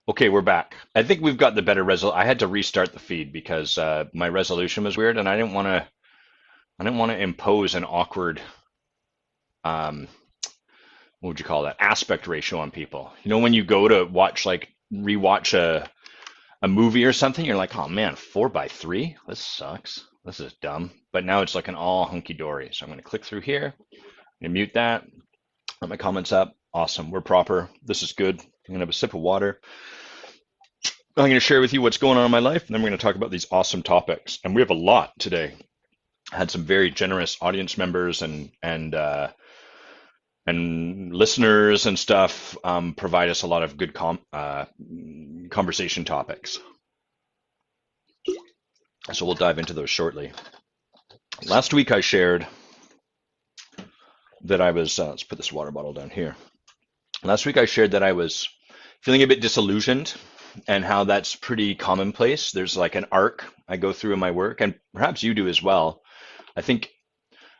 Okay, we're back. I think we've got the better I had to restart the feed because my resolution was weird, and I didn't want to. I didn't want to impose an awkward, um, what would you call that, aspect ratio on people. You know, when you go to watch like rewatch a movie or something, you're like, oh man, 4:3. This sucks. This is dumb. But now it's like an all hunky dory. So I'm going to click through here and mute that. Let my comments up. Awesome. We're proper. This is good. I'm going to have a sip of water. I'm going to share with you what's going on in my life, and then we're going to talk about these awesome topics. And we have a lot today. I had some very generous audience members and listeners and stuff provide us a lot of good conversation topics. So we'll dive into those shortly. Last week I shared that I was, let's put this water bottle down here. Last week I shared that I was feeling a bit disillusioned and how that's pretty commonplace. There's like an arc I go through in my work, and perhaps you do as well. I think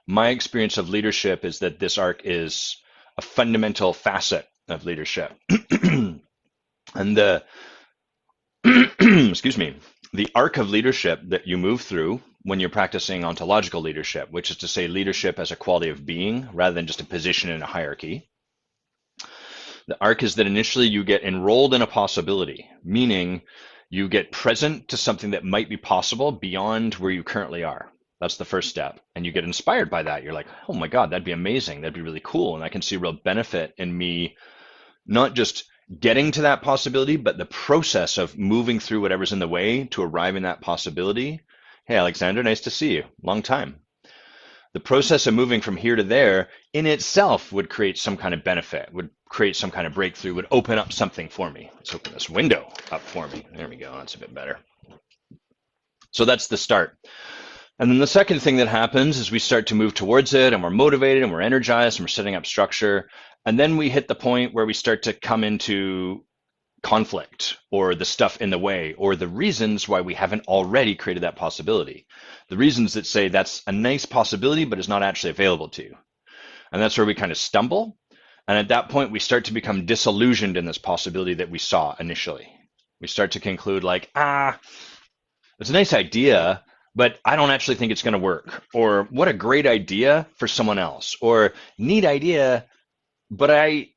my experience of leadership is that this arc is a fundamental facet of leadership. And the, excuse me, the arc of leadership that you move through when you're practicing ontological leadership, which is to say leadership as a quality of being rather than just a position in a hierarchy. The arc is that initially you get enrolled in a possibility, meaning you get present to something that might be possible beyond where you currently are. That's the first step. And you get inspired by that. You're like, oh my God, that'd be amazing. That'd be really cool. And I can see real benefit in me, not just getting to that possibility, but the process of moving through whatever's in the way to arrive in that possibility. Hey, Alexander, nice to see you. Long time. The process of moving from here to there in itself would create some kind of benefit, would create some kind of breakthrough, would open up something for me. Let's open this window up for me. There we go. That's a bit better. So that's the start. And then the second thing that happens is we start to move towards it, and we're motivated and we're energized and we're setting up structure. And then we hit the point where we start to come into conflict or the stuff in the way or the reasons why we haven't already created that possibility. The reasons that say that's a nice possibility, but is not actually available to you. And that's where we kind of stumble. And at that point, we start to become disillusioned in this possibility that we saw initially. We start to conclude like, it's a nice idea, but I don't actually think it's going to work. Or what a great idea for someone else. Or neat idea, but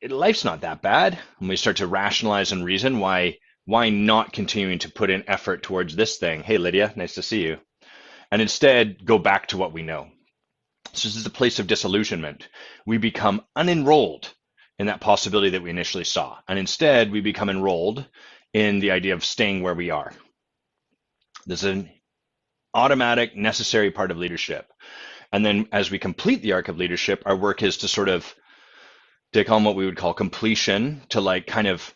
life's not that bad. And we start to rationalize and reason why not continuing to put in effort towards this thing. Hey, Lydia, nice to see you. And instead go back to what we know. So this is a place of disillusionment. We become unenrolled in that possibility that we initially saw. And instead we become enrolled in the idea of staying where we are. There's an automatic, necessary part of leadership. And then as we complete the arc of leadership, our work is to sort of take on what we would call completion, to like kind of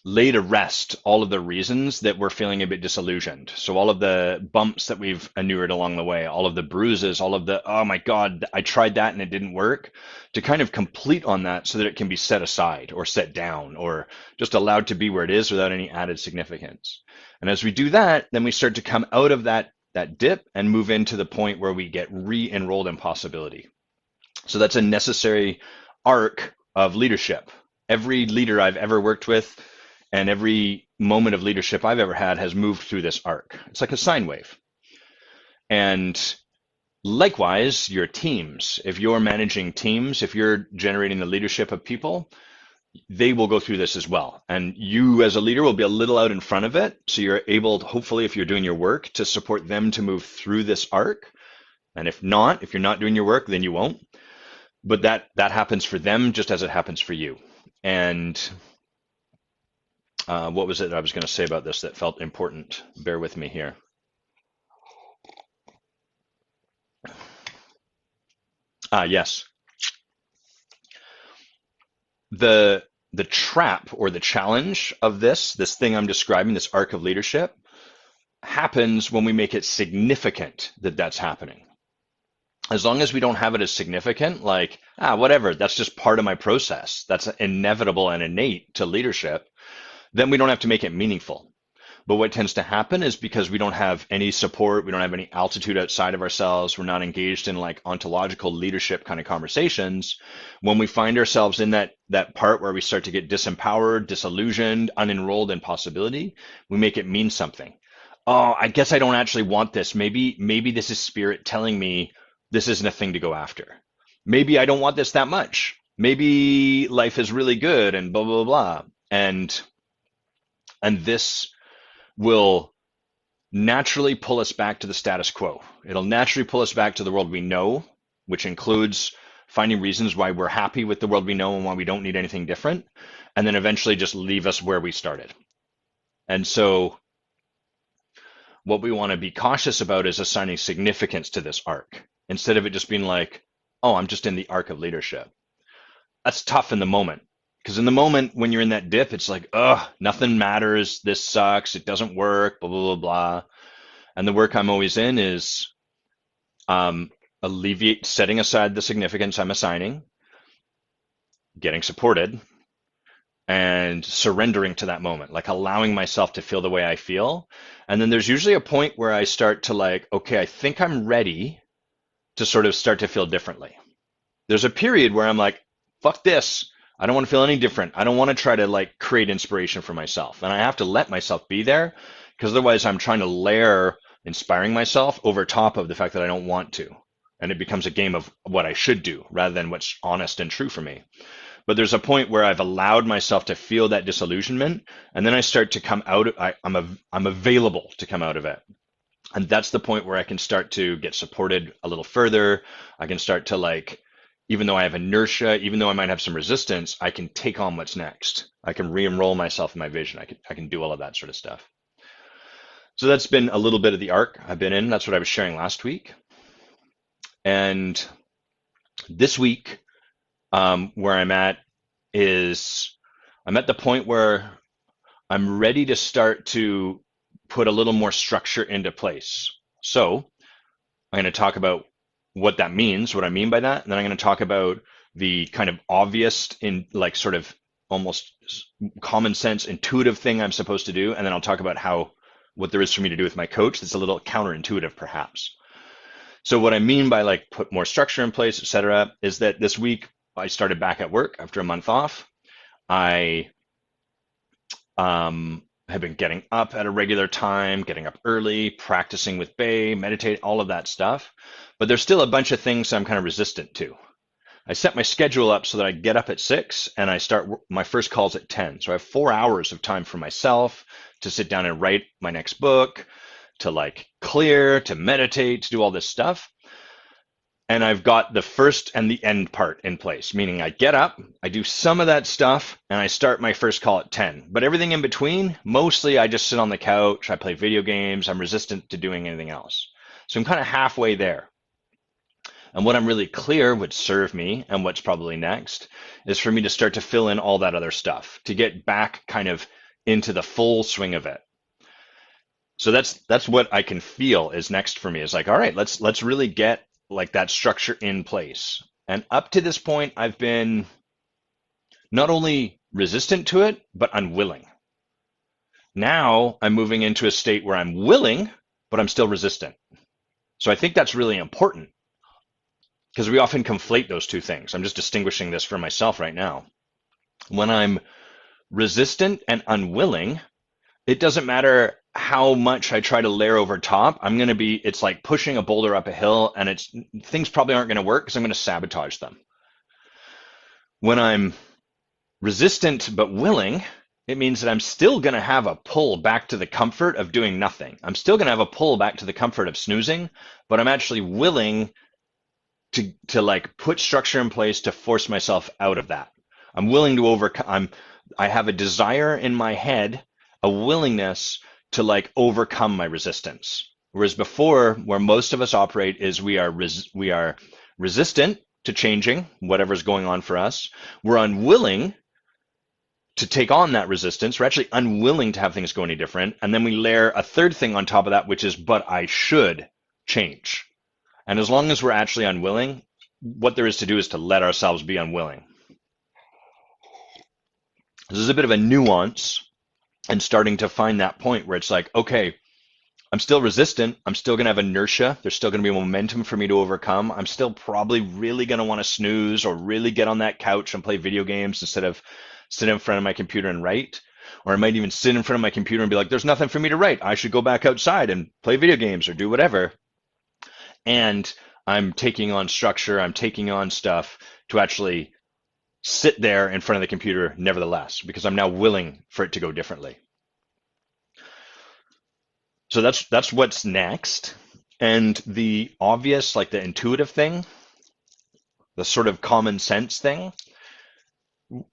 lay to rest all of the reasons that we're feeling a bit disillusioned. So all of the bumps that we've inured along the way, all of the bruises, all of the, oh my God, I tried that and it didn't work, to kind of complete on that so that it can be set aside or set down or just allowed to be where it is without any added significance. And as we do that, then we start to come out of that dip and move into the point where we get re-enrolled in possibility. So that's a necessary arc of leadership. Every leader I've ever worked with and every moment of leadership I've ever had has moved through this arc. It's like a sine wave. And likewise, your teams, if you're managing teams, if you're generating the leadership of people, they will go through this as well. And you as a leader will be a little out in front of it. So you're able to, hopefully, if you're doing your work, to support them to move through this arc. And if not, if you're not doing your work, then you won't. But that happens for them just as it happens for you. And what was it I was going to say about this that felt important? Bear with me here. Yes. The trap or the challenge of this thing I'm describing, this arc of leadership, happens when we make it significant that that's happening. As long as we don't have it as significant, like, whatever, that's just part of my process, that's inevitable and innate to leadership, then we don't have to make it meaningful. But what tends to happen is because we don't have any support, we don't have any altitude outside of ourselves, we're not engaged in like ontological leadership kind of conversations. When we find ourselves in that part where we start to get disempowered, disillusioned, unenrolled in possibility, we make it mean something. Oh, I guess I don't actually want this. Maybe this is spirit telling me this isn't a thing to go after. Maybe I don't want this that much. Maybe life is really good and blah blah blah. And this will naturally pull us back to the status quo. It'll naturally pull us back to the world we know, which includes finding reasons why we're happy with the world we know and why we don't need anything different, and then eventually just leave us where we started. And so what we want to be cautious about is assigning significance to this arc, instead of it just being like, oh, I'm just in the arc of leadership. That's tough in the moment. Because in the moment when you're in that dip, it's like, ugh, nothing matters. This sucks. It doesn't work, blah, blah, blah, blah. And the work I'm always in is setting aside the significance I'm assigning, getting supported, and surrendering to that moment, like allowing myself to feel the way I feel. And then there's usually a point where I start to like, okay, I think I'm ready to sort of start to feel differently. There's a period where I'm like, fuck this. I don't want to feel any different. I don't want to try to like create inspiration for myself. And I have to let myself be there, because otherwise I'm trying to layer inspiring myself over top of the fact that I don't want to. And it becomes a game of what I should do rather than what's honest and true for me. But there's a point where I've allowed myself to feel that disillusionment, and then I start to come out. I'm available to come out of it. And that's the point where I can start to get supported a little further. I can start to like, even though I have inertia, even though I might have some resistance, I can take on what's next. I can re-enroll myself in my vision. I can do all of that sort of stuff. So that's been a little bit of the arc I've been in. That's what I was sharing last week. And this week, where I'm at is I'm at the point where I'm ready to start to put a little more structure into place. So I'm going to talk about what that means, what I mean by that. And then I'm going to talk about the kind of obvious, in like sort of almost common sense, intuitive thing I'm supposed to do. And then I'll talk about what there is for me to do with my coach that's a little counterintuitive perhaps. So what I mean by like put more structure in place, etc., is that this week I started back at work after a month off. I have been getting up at a regular time, getting up early, practicing with Bay, meditate, all of that stuff. But there's still a bunch of things I'm kind of resistant to. I set my schedule up so that I get up at 6 and I start my first calls at 10. So I have 4 hours of time for myself to sit down and write my next book, to like clear, to meditate, to do all this stuff. And I've got the first and the end part in place, meaning I get up, I do some of that stuff, and I start my first call at 10. But everything in between, mostly I just sit on the couch, I play video games, I'm resistant to doing anything else. So I'm kind of halfway there. And what I'm really clear would serve me, and what's probably next, is for me to start to fill in all that other stuff, to get back kind of into the full swing of it. So that's what I can feel is next for me. Is like, all right, let's really get like that structure in place. And up to this point, I've been not only resistant to it, but unwilling. Now I'm moving into a state where I'm willing, but I'm still resistant. So I think that's really important, because we often conflate those two things. I'm just distinguishing this for myself right now. When I'm resistant and unwilling, it doesn't matter how much I try to layer over top. It's like pushing a boulder up a hill, and things probably aren't going to work because I'm going to sabotage them. When I'm resistant but willing, it means that I'm still going to have a pull back to the comfort of doing nothing. I'm still going to have a pull back to the comfort of snoozing, but I'm actually willing to like put structure in place to force myself out of that. I'm willing to overcome. I have a desire in my head, a willingness to like overcome my resistance. Whereas before, where most of us operate is we are resistant to changing whatever's going on for us. We're unwilling to take on that resistance. We're actually unwilling to have things go any different. And then we layer a third thing on top of that, which is, but I should change. And as long as we're actually unwilling, what there is to do is to let ourselves be unwilling. This is a bit of a nuance, and starting to find that point where it's like, okay, I'm still resistant. I'm still going to have inertia. There's still going to be momentum for me to overcome. I'm still probably really going to want to snooze or really get on that couch and play video games instead of sit in front of my computer and write. Or I might even sit in front of my computer and be like, there's nothing for me to write. I should go back outside and play video games or do whatever. And I'm taking on structure. I'm taking on stuff to actually sit there in front of the computer nevertheless, because I'm now willing for it to go differently. So that's what's next. And the obvious, like the intuitive thing, the sort of common sense thing.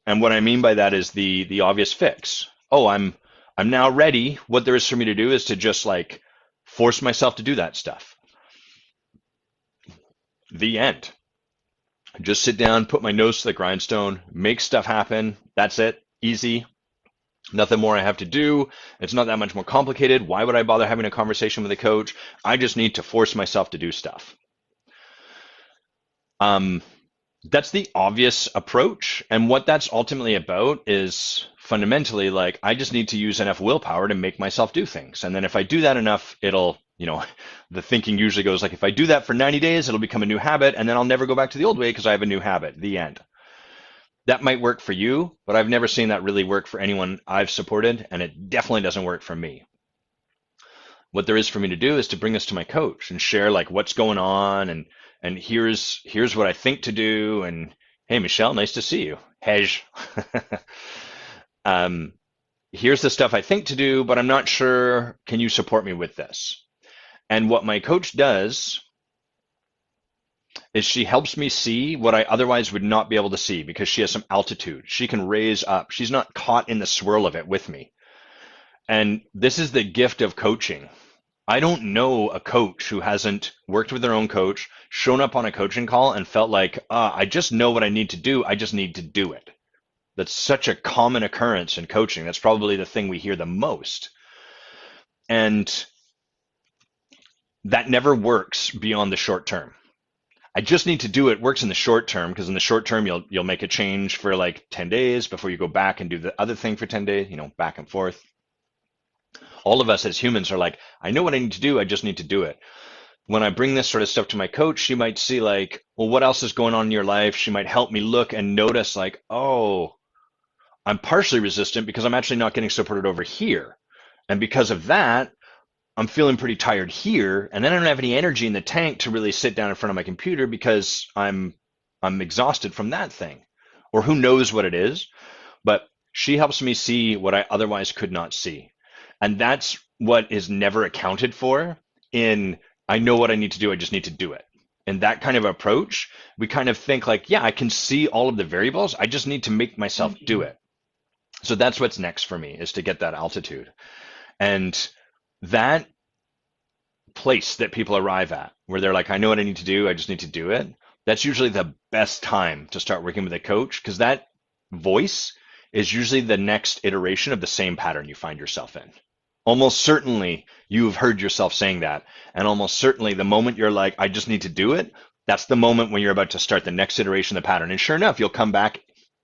And what I mean by that is the obvious fix. Oh, I'm now ready. What there is for me to do is to just like force myself to do that stuff. The end. Just sit down, put my nose to the grindstone, make stuff happen. That's it. Easy. Nothing more I have to do. It's not that much more complicated. Why would I bother having a conversation with a coach? I just need to force myself to do stuff. That's the obvious approach. And what that's ultimately about is fundamentally like, I just need to use enough willpower to make myself do things. And then if I do that enough, it'll, the thinking usually goes like, if I do that for 90 days, it'll become a new habit. And then I'll never go back to the old way because I have a new habit. The end. That might work for you, but I've never seen that really work for anyone I've supported. And it definitely doesn't work for me. What there is for me to do is to bring this to my coach and share like what's going on and here's what I think to do. And hey, Michelle, nice to see you. Hej. Here's the stuff I think to do, but I'm not sure. Can you support me with this? And what my coach does is she helps me see what I otherwise would not be able to see because she has some altitude. She can raise up. She's not caught in the swirl of it with me. And this is the gift of coaching. I don't know a coach who hasn't worked with their own coach, shown up on a coaching call and felt like, I just know what I need to do. I just need to do it. That's such a common occurrence in coaching. That's probably the thing we hear the most. And that never works beyond the short term. I just need to do it works in the short term because in the short term you'll make a change for like 10 days before you go back and do the other thing for 10 days, back and forth. All of us as humans are like, I know what I need to do, I just need to do it. When I bring this sort of stuff to my coach, she might see like, well, what else is going on in your life? She might help me look and notice like, oh, I'm partially resistant because I'm actually not getting supported over here. And because of that, I'm feeling pretty tired here. And then I don't have any energy in the tank to really sit down in front of my computer because I'm exhausted from that thing. Or who knows what it is. But she helps me see what I otherwise could not see. And that's what is never accounted for in, I know what I need to do, I just need to do it. And that kind of approach, we kind of think like, yeah, I can see all of the variables, I just need to make myself do it. So that's what's next for me, is to get that altitude. And that place that people arrive at, where they're like, I know what I need to do, I just need to do it. That's usually the best time to start working with a coach, because that voice is usually the next iteration of the same pattern you find yourself in. Almost certainly you've heard yourself saying that. And almost certainly the moment you're like, I just need to do it, that's the moment when you're about to start the next iteration of the pattern. And sure enough, you'll come back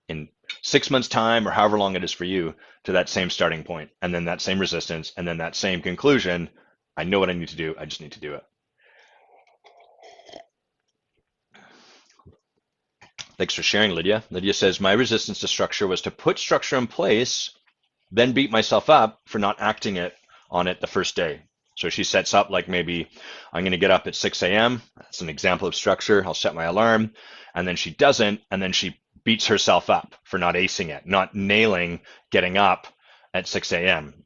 in 6 months' time or however long it is for you to that same starting point, and then that same resistance, and then that same conclusion. I know what I need to do. I just need to do it. Thanks for sharing, Lydia. Lydia says, my resistance to structure was to put structure in place, then beat myself up for not acting on it the first day. So she sets up like maybe I'm going to get up at 6 a.m. That's an example of structure. I'll set my alarm, and then she doesn't, and then she beats herself up for not acing it, not nailing getting up at 6 a.m.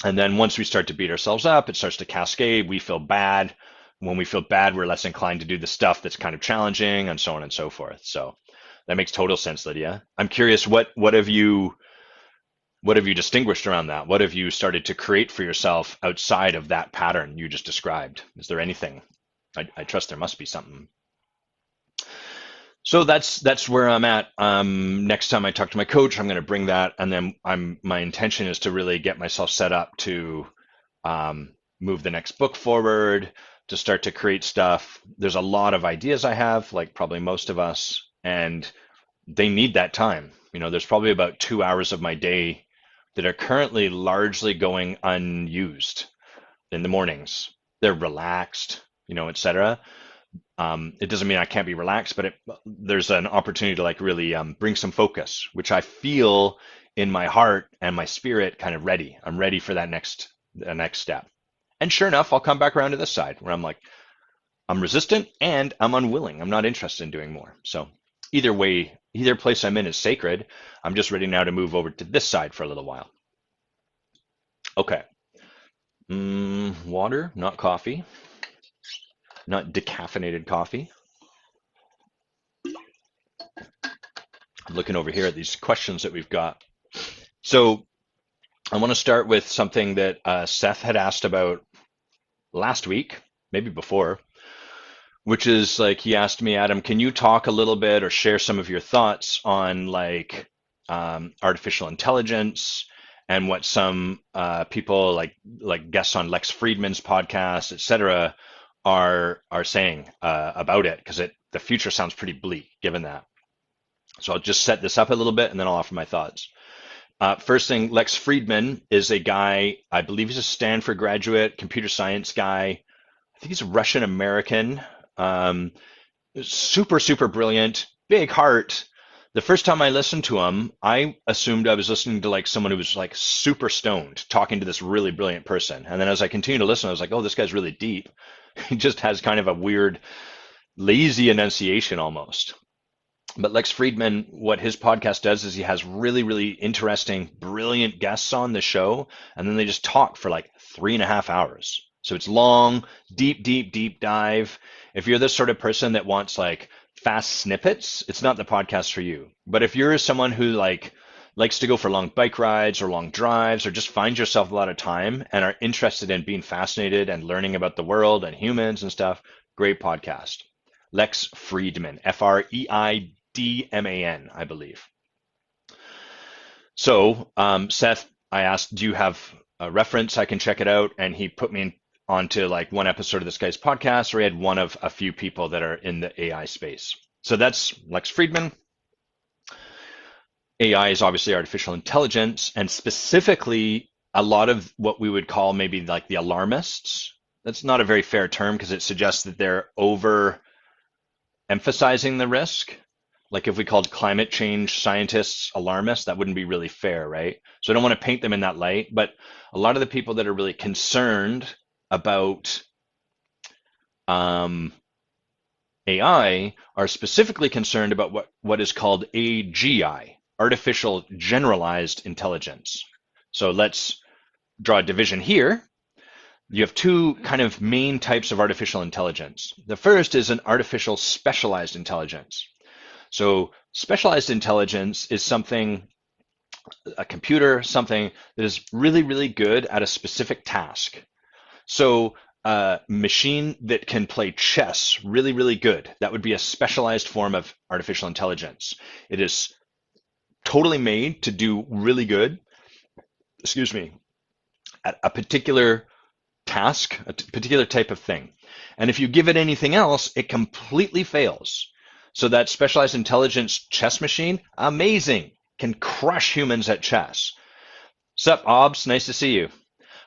And then once we start to beat ourselves up, it starts to cascade. We feel bad. When we feel bad, we're less inclined to do the stuff that's kind of challenging, and so on and so forth. So that makes total sense, Lydia. I'm curious, what have you distinguished around that? What have you started to create for yourself outside of that pattern you just described? Is there anything? I trust there must be something. So that's where I'm at. Next time I talk to my coach, I'm going to bring that, and then my intention is to really get myself set up to move the next book forward, to start to create stuff. There's a lot of ideas I have, like probably most of us, and they need that time. There's probably about 2 hours of my day that are currently largely going unused in the mornings. They're relaxed, etc. It doesn't mean I can't be relaxed, but there's an opportunity to like really bring some focus, which I feel in my heart and my spirit kind of ready. I'm ready for the next step. And sure enough, I'll come back around to this side where I'm like, I'm resistant and I'm unwilling. I'm not interested in doing more. So either way, either place I'm in is sacred. I'm just ready now to move over to this side for a little while. Okay. Water, not coffee, not decaffeinated coffee. I'm looking over here at these questions that we've got. So I want to start with something that Seth had asked about last week, maybe before, which is like he asked me, Adam, can you talk a little bit or share some of your thoughts on like artificial intelligence and what some people like guests on Lex Friedman's podcast, etc., are saying about it, because the future sounds pretty bleak given that. So I'll just set this up a little bit and then I'll offer my thoughts. First thing, Lex Friedman is a guy, I believe he's a Stanford graduate, computer science guy. I think he's a Russian American. Super, super brilliant, big heart. The first time I listened to him, I assumed I was listening to like someone who was like super stoned talking to this really brilliant person. And then as I continued to listen, I was like, oh, this guy's really deep. He just has kind of a weird, lazy enunciation almost. But Lex Friedman, what his podcast does is he has really, really interesting, brilliant guests on the show, and then they just talk for like 3.5 hours. So it's long, deep, deep, deep dive. If you're the sort of person that wants like fast snippets, it's not the podcast for you. But if you're someone who like likes to go for long bike rides or long drives, or just finds yourself a lot of time and are interested in being fascinated and learning about the world and humans and stuff, great podcast. Lex Friedman, Freidman, I believe. So, Seth, I asked, do you have a reference I can check it out? And he put me onto like one episode of this guy's podcast where he had one of a few people that are in the AI space. So that's Lex Friedman. AI is obviously artificial intelligence, and specifically a lot of what we would call maybe like the alarmists. That's not a very fair term because it suggests that they're over emphasizing the risk. Like if we called climate change scientists alarmists, that wouldn't be really fair, right? So I don't want to paint them in that light, but a lot of the people that are really concerned about AI are specifically concerned about what is called AGI, artificial generalized intelligence. So let's draw a division here. You have two kind of main types of artificial intelligence. The first is an artificial specialized intelligence. So specialized intelligence is something, a computer, something that is really, really good at a specific task. So a machine that can play chess really, really good, that would be a specialized form of artificial intelligence. It is totally made to do really good, excuse me, at a particular task, a particular type of thing. And if you give it anything else, it completely fails. So that specialized intelligence chess machine, amazing, can crush humans at chess. Sup, Obs, nice to see you.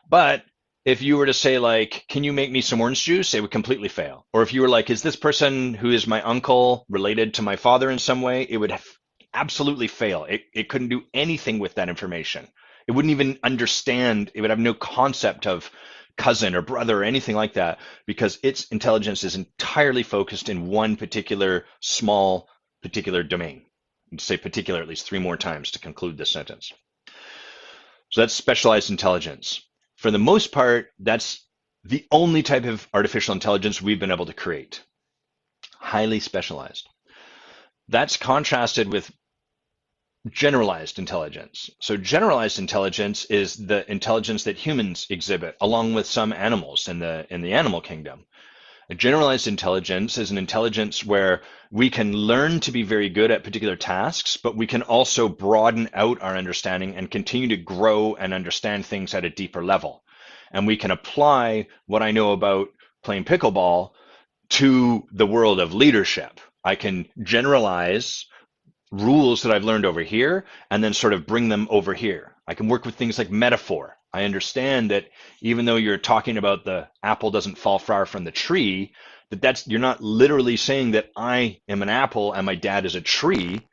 But if you were to say like, can you make me some orange juice? It would completely fail. Or if you were like, is this person who is my uncle related to my father in some way? It would absolutely fail. It couldn't do anything with that information. It wouldn't even understand. It would have no concept of cousin or brother or anything like that, because its intelligence is entirely focused in one particular small particular domain. I'd say particular at least 3 more times to conclude this sentence. So that's specialized intelligence. For the most part, that's the only type of artificial intelligence we've been able to create. Highly specialized. That's contrasted with generalized intelligence. So generalized intelligence is the intelligence that humans exhibit, along with some animals in the animal kingdom. A generalized intelligence is an intelligence where we can learn to be very good at particular tasks, but we can also broaden out our understanding and continue to grow and understand things at a deeper level. And we can apply what I know about playing pickleball to the world of leadership. I can generalize rules that I've learned over here and then sort of bring them over here. I can work with things like metaphor. I understand that even though you're talking about the apple doesn't fall far from the tree, you're not literally saying that I am an apple and my dad is a tree.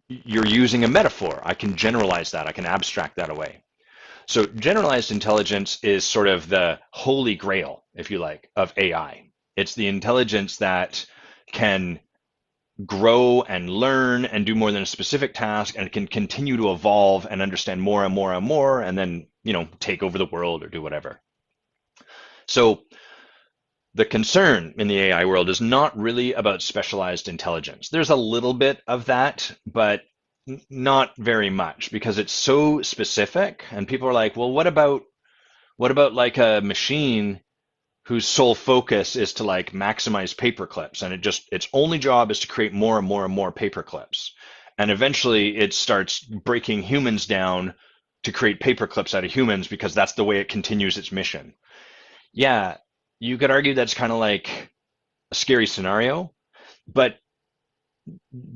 You're using a metaphor. I can generalize that. I can abstract that away. So generalized intelligence is sort of the holy grail, if you like, of AI. It's the intelligence that can grow and learn and do more than a specific task, and it can continue to evolve and understand more and more and more, and then, take over the world or do whatever. So the concern in the AI world is not really about specialized intelligence. There's a little bit of that, but not very much, because it's so specific, and people are like, well, what about like a machine whose sole focus is to like maximize paper clips, and its only job is to create more and more and more paper clips, and eventually it starts breaking humans down to create paper clips out of humans because that's the way it continues its mission. Yeah, you could argue that's kind of like a scary scenario, but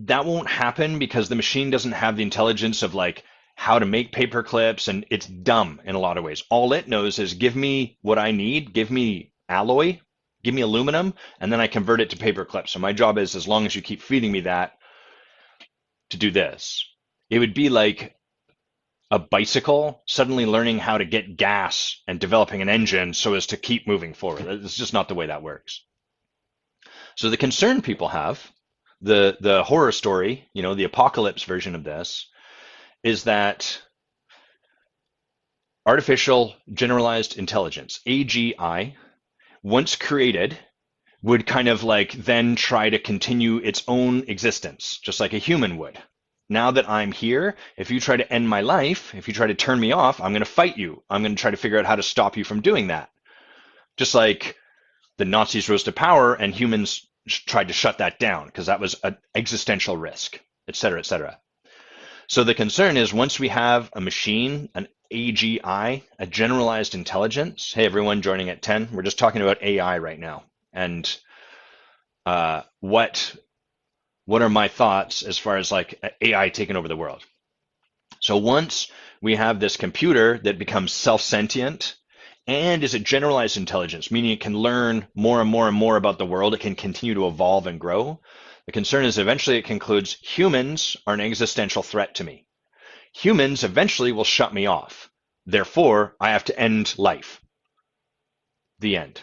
that won't happen because the machine doesn't have the intelligence of like how to make paper clips, and it's dumb in a lot of ways. All it knows is give me what I need, give me alloy, give me aluminum, and then I convert it to paper clips. So my job is, as long as you keep feeding me that, to do this. It would be like a bicycle suddenly learning how to get gas and developing an engine so as to keep moving forward. It's just not the way that works. So the concern people have, the horror story, the apocalypse version of this, is that artificial generalized intelligence, AGI, once created, would kind of like then try to continue its own existence, just like a human would. Now that I'm here, if you try to end my life, if you try to turn me off, I'm going to fight you. I'm going to try to figure out how to stop you from doing that. Just like the Nazis rose to power and humans tried to shut that down because that was an existential risk, et cetera, et cetera. So the concern is, once we have a machine, an AGI, a generalized intelligence. Hey, everyone joining at 10. We're just talking about AI right now. And what are my thoughts as far as like AI taking over the world? So once we have this computer that becomes self-sentient and is a generalized intelligence, meaning it can learn more and more and more about the world, it can continue to evolve and grow. The concern is eventually it concludes humans are an existential threat to me. Humans eventually will shut me off. Therefore, I have to end life. The end.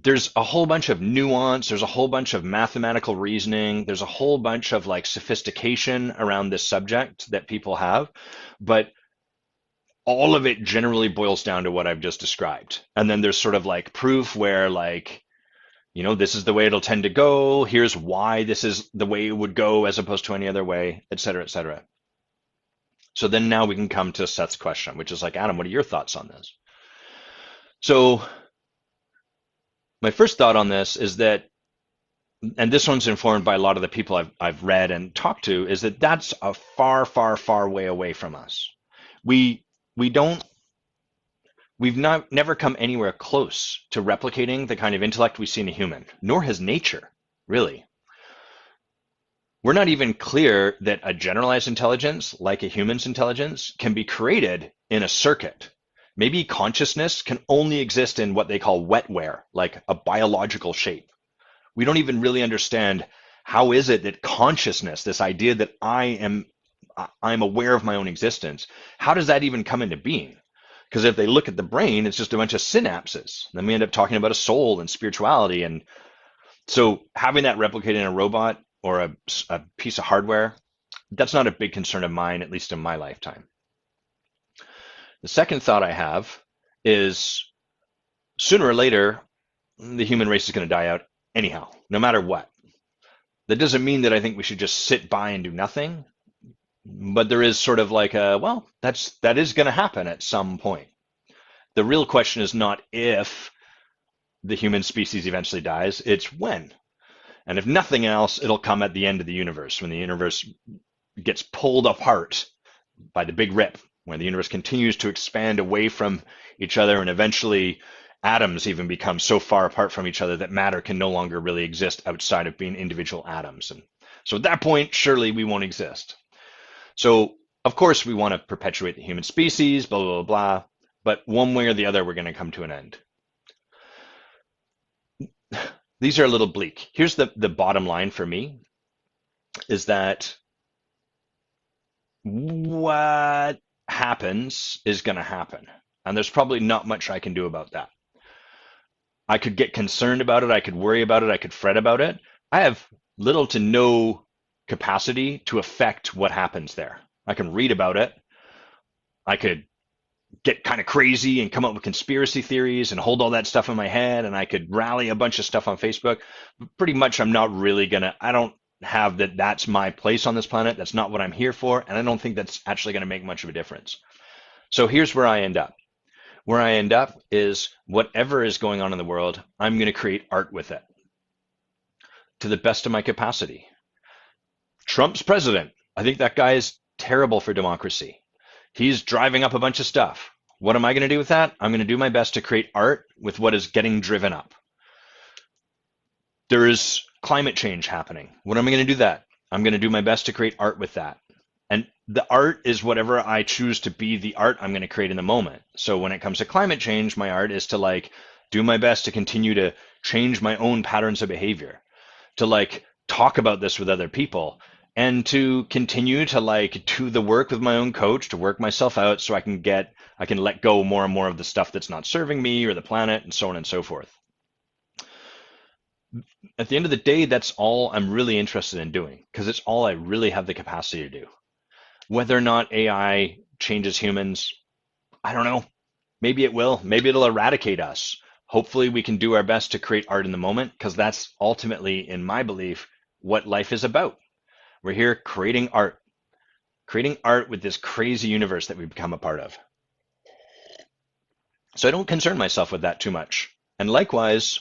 There's a whole bunch of nuance. There's a whole bunch of mathematical reasoning. There's a whole bunch of like sophistication around this subject that people have, but all of it generally boils down to what I've just described. And then there's sort of like proof where like, this is the way it'll tend to go. Here's why this is the way it would go as opposed to any other way, et cetera, et cetera. So then now we can come to Seth's question, which is like, Adam, what are your thoughts on this? So my first thought on this is that, and this one's informed by a lot of the people I've read and talked to, is that that's a far, far, far way away from us. We've never come anywhere close to replicating the kind of intellect we see in a human, nor has nature, really. We're not even clear that a generalized intelligence, like a human's intelligence, can be created in a circuit. Maybe consciousness can only exist in what they call wetware, like a biological shape. We don't even really understand how is it that consciousness, this idea that I'm aware of my own existence, how does that even come into being? Because if they look at the brain, it's just a bunch of synapses. Then we end up talking about a soul and spirituality. And so having that replicated in a robot or a piece of hardware, that's not a big concern of mine, at least in my lifetime. The second thought I have is, sooner or later, the human race is going to die out anyhow, no matter what. That doesn't mean that I think we should just sit by and do nothing, but there is sort of like that is going to happen at some point. The real question is not if the human species eventually dies, it's when. And if nothing else, it'll come at the end of the universe, when the universe gets pulled apart by the Big Rip, when the universe continues to expand away from each other, and eventually atoms even become so far apart from each other that matter can no longer really exist outside of being individual atoms. And so at that point, surely we won't exist. So Of course, we want to perpetuate the human species, blah, blah, blah, blah, but one way or the other, we're going to come to an end. These are a little bleak. Here's the bottom line for me is that what happens is going to happen. And there's probably not much I can do about that. I could get concerned about it. I could worry about it. I could fret about it. I have little to no capacity to affect what happens there. I can read about it. I could get kind of crazy and come up with conspiracy theories and hold all that stuff in my head. And I could rally a bunch of stuff on Facebook. But pretty much, I'm not really I don't have that's my place on this planet. That's not what I'm here for. And I don't think that's actually going to make much of a difference. So here's where I end up. Where I end up is whatever is going on in the world, I'm going to create art with it to the best of my capacity. Trump's president. I think that guy is terrible for democracy. He's driving up a bunch of stuff. What am I going to do with that? I'm going to do my best to create art with what is getting driven up. There is climate change happening. What am I going to do that? I'm going to do my best to create art with that. And the art is whatever I choose to be the art I'm going to create in the moment. So when it comes to climate change, my art is to do my best to continue to change my own patterns of behavior, to talk about this with other people, and to continue to do the work with my own coach to work myself out so I can let go more and more of the stuff that's not serving me or the planet and so on and so forth. At the end of the day, that's all I'm really interested in doing because it's all I really have the capacity to do. Whether or not AI changes humans, I don't know. Maybe it will. Maybe it'll eradicate us. Hopefully we can do our best to create art in the moment because that's ultimately, in my belief, what life is about. We're here creating art with this crazy universe that we've become a part of. So I don't concern myself with that too much. And likewise,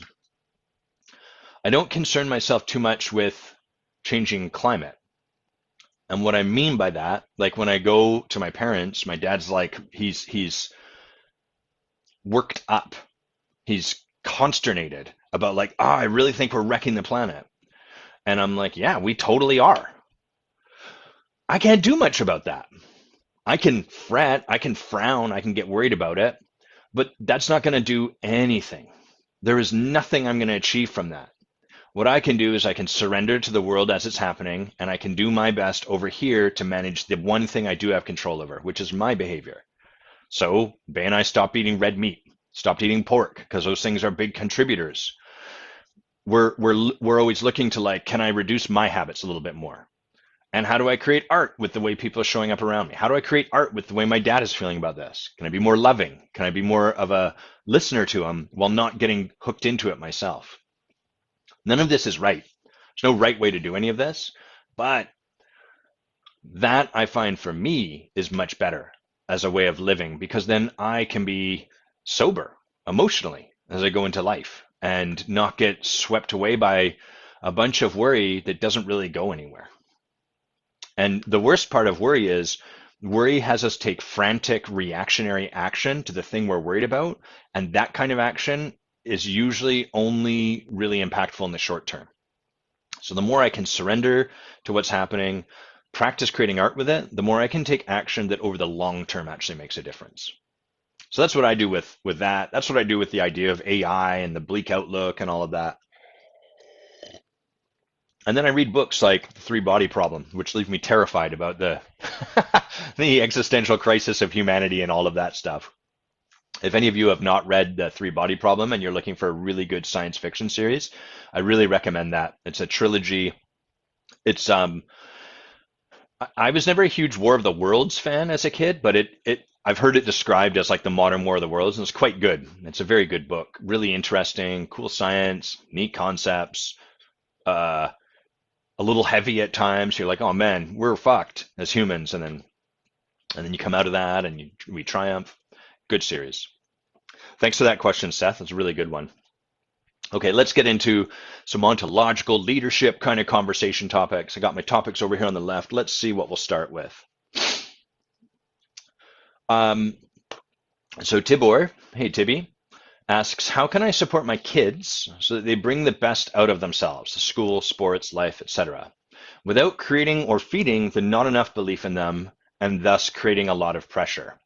I don't concern myself too much with changing climate. And what I mean by that, when I go to my parents, my dad's he's worked up. He's consternated about I really think we're wrecking the planet. And I'm yeah, we totally are. I can't do much about that. I can fret, I can frown, I can get worried about it, but that's not going to do anything. There is nothing I'm going to achieve from that. What I can do is I can surrender to the world as it's happening, and I can do my best over here to manage the one thing I do have control over, which is my behavior. So Bay and I stopped eating red meat, stopped eating pork, because those things are big contributors. We're always looking to can I reduce my habits a little bit more? And how do I create art with the way people are showing up around me? How do I create art with the way my dad is feeling about this? Can I be more loving? Can I be more of a listener to him while not getting hooked into it myself? None of this is right. There's no right way to do any of this, but that I find for me is much better as a way of living because then I can be sober emotionally as I go into life and not get swept away by a bunch of worry that doesn't really go anywhere. And the worst part of worry is worry has us take frantic reactionary action to the thing we're worried about. And that kind of action is usually only really impactful in the short term. So the more I can surrender to what's happening, practice creating art with it, the more I can take action that over the long term actually makes a difference. So that's what I do with that. That's what I do with the idea of AI and the bleak outlook and all of that. And then I read books like The Three Body Problem, which leave me terrified about the the existential crisis of humanity and all of that stuff. If any of you have not read The Three Body Problem and you're looking for a really good science fiction series, I really recommend that. It's a trilogy. It's I was never a huge War of the Worlds fan as a kid, but I've heard it described as the modern War of the Worlds, and it's quite good. It's a very good book, really interesting, cool science, neat concepts. A little heavy at times. You're oh man, we're fucked as humans, and then you come out of that and we triumph. Good series. Thanks for that question, Seth. It's a really good one. Okay, let's get into some ontological leadership kind of conversation topics. I got my topics over here on the left. Let's see what we'll start with. So Tibor, hey Tibby, asks, how can I support my kids so that they bring the best out of themselves, school, sports, life, etc., without creating or feeding the not enough belief in them and thus creating a lot of pressure.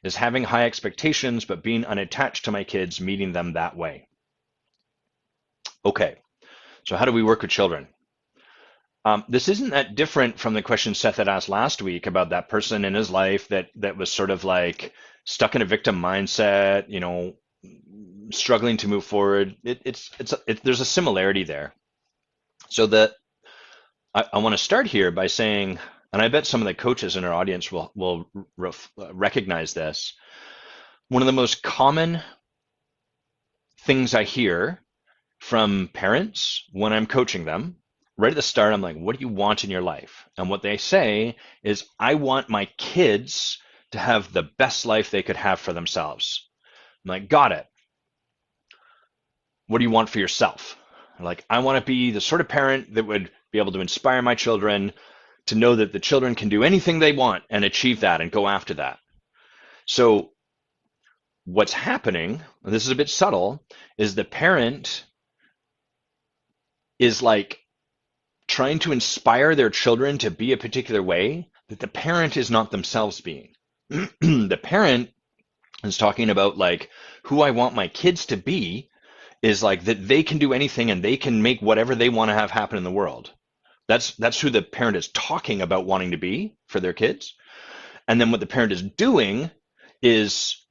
Is having high expectations, but being unattached to my kids, meeting them that way. Okay, so how do we work with children? This isn't that different from the question Seth had asked last week about that person in his life that was sort of like stuck in a victim mindset, struggling to move forward. There's a similarity there. So I want to start here by saying, and I bet some of the coaches in our audience will recognize this. One of the most common things I hear from parents when I'm coaching them, right at the start, I'm like, what do you want in your life? And what they say is, I want my kids to have the best life they could have for themselves. I'm like, got it. What do you want for yourself? Like, I want to be the sort of parent that would be able to inspire my children to know that the children can do anything they want and achieve that and go after that. So what's happening, and this is a bit subtle, is the parent is like trying to inspire their children to be a particular way that the parent is not themselves being. The parent is talking about like who I want my kids to be is like that they can do anything and they can make whatever they want to have happen in the world. That's who the parent is talking about wanting to be for their kids. And then what the parent is doing is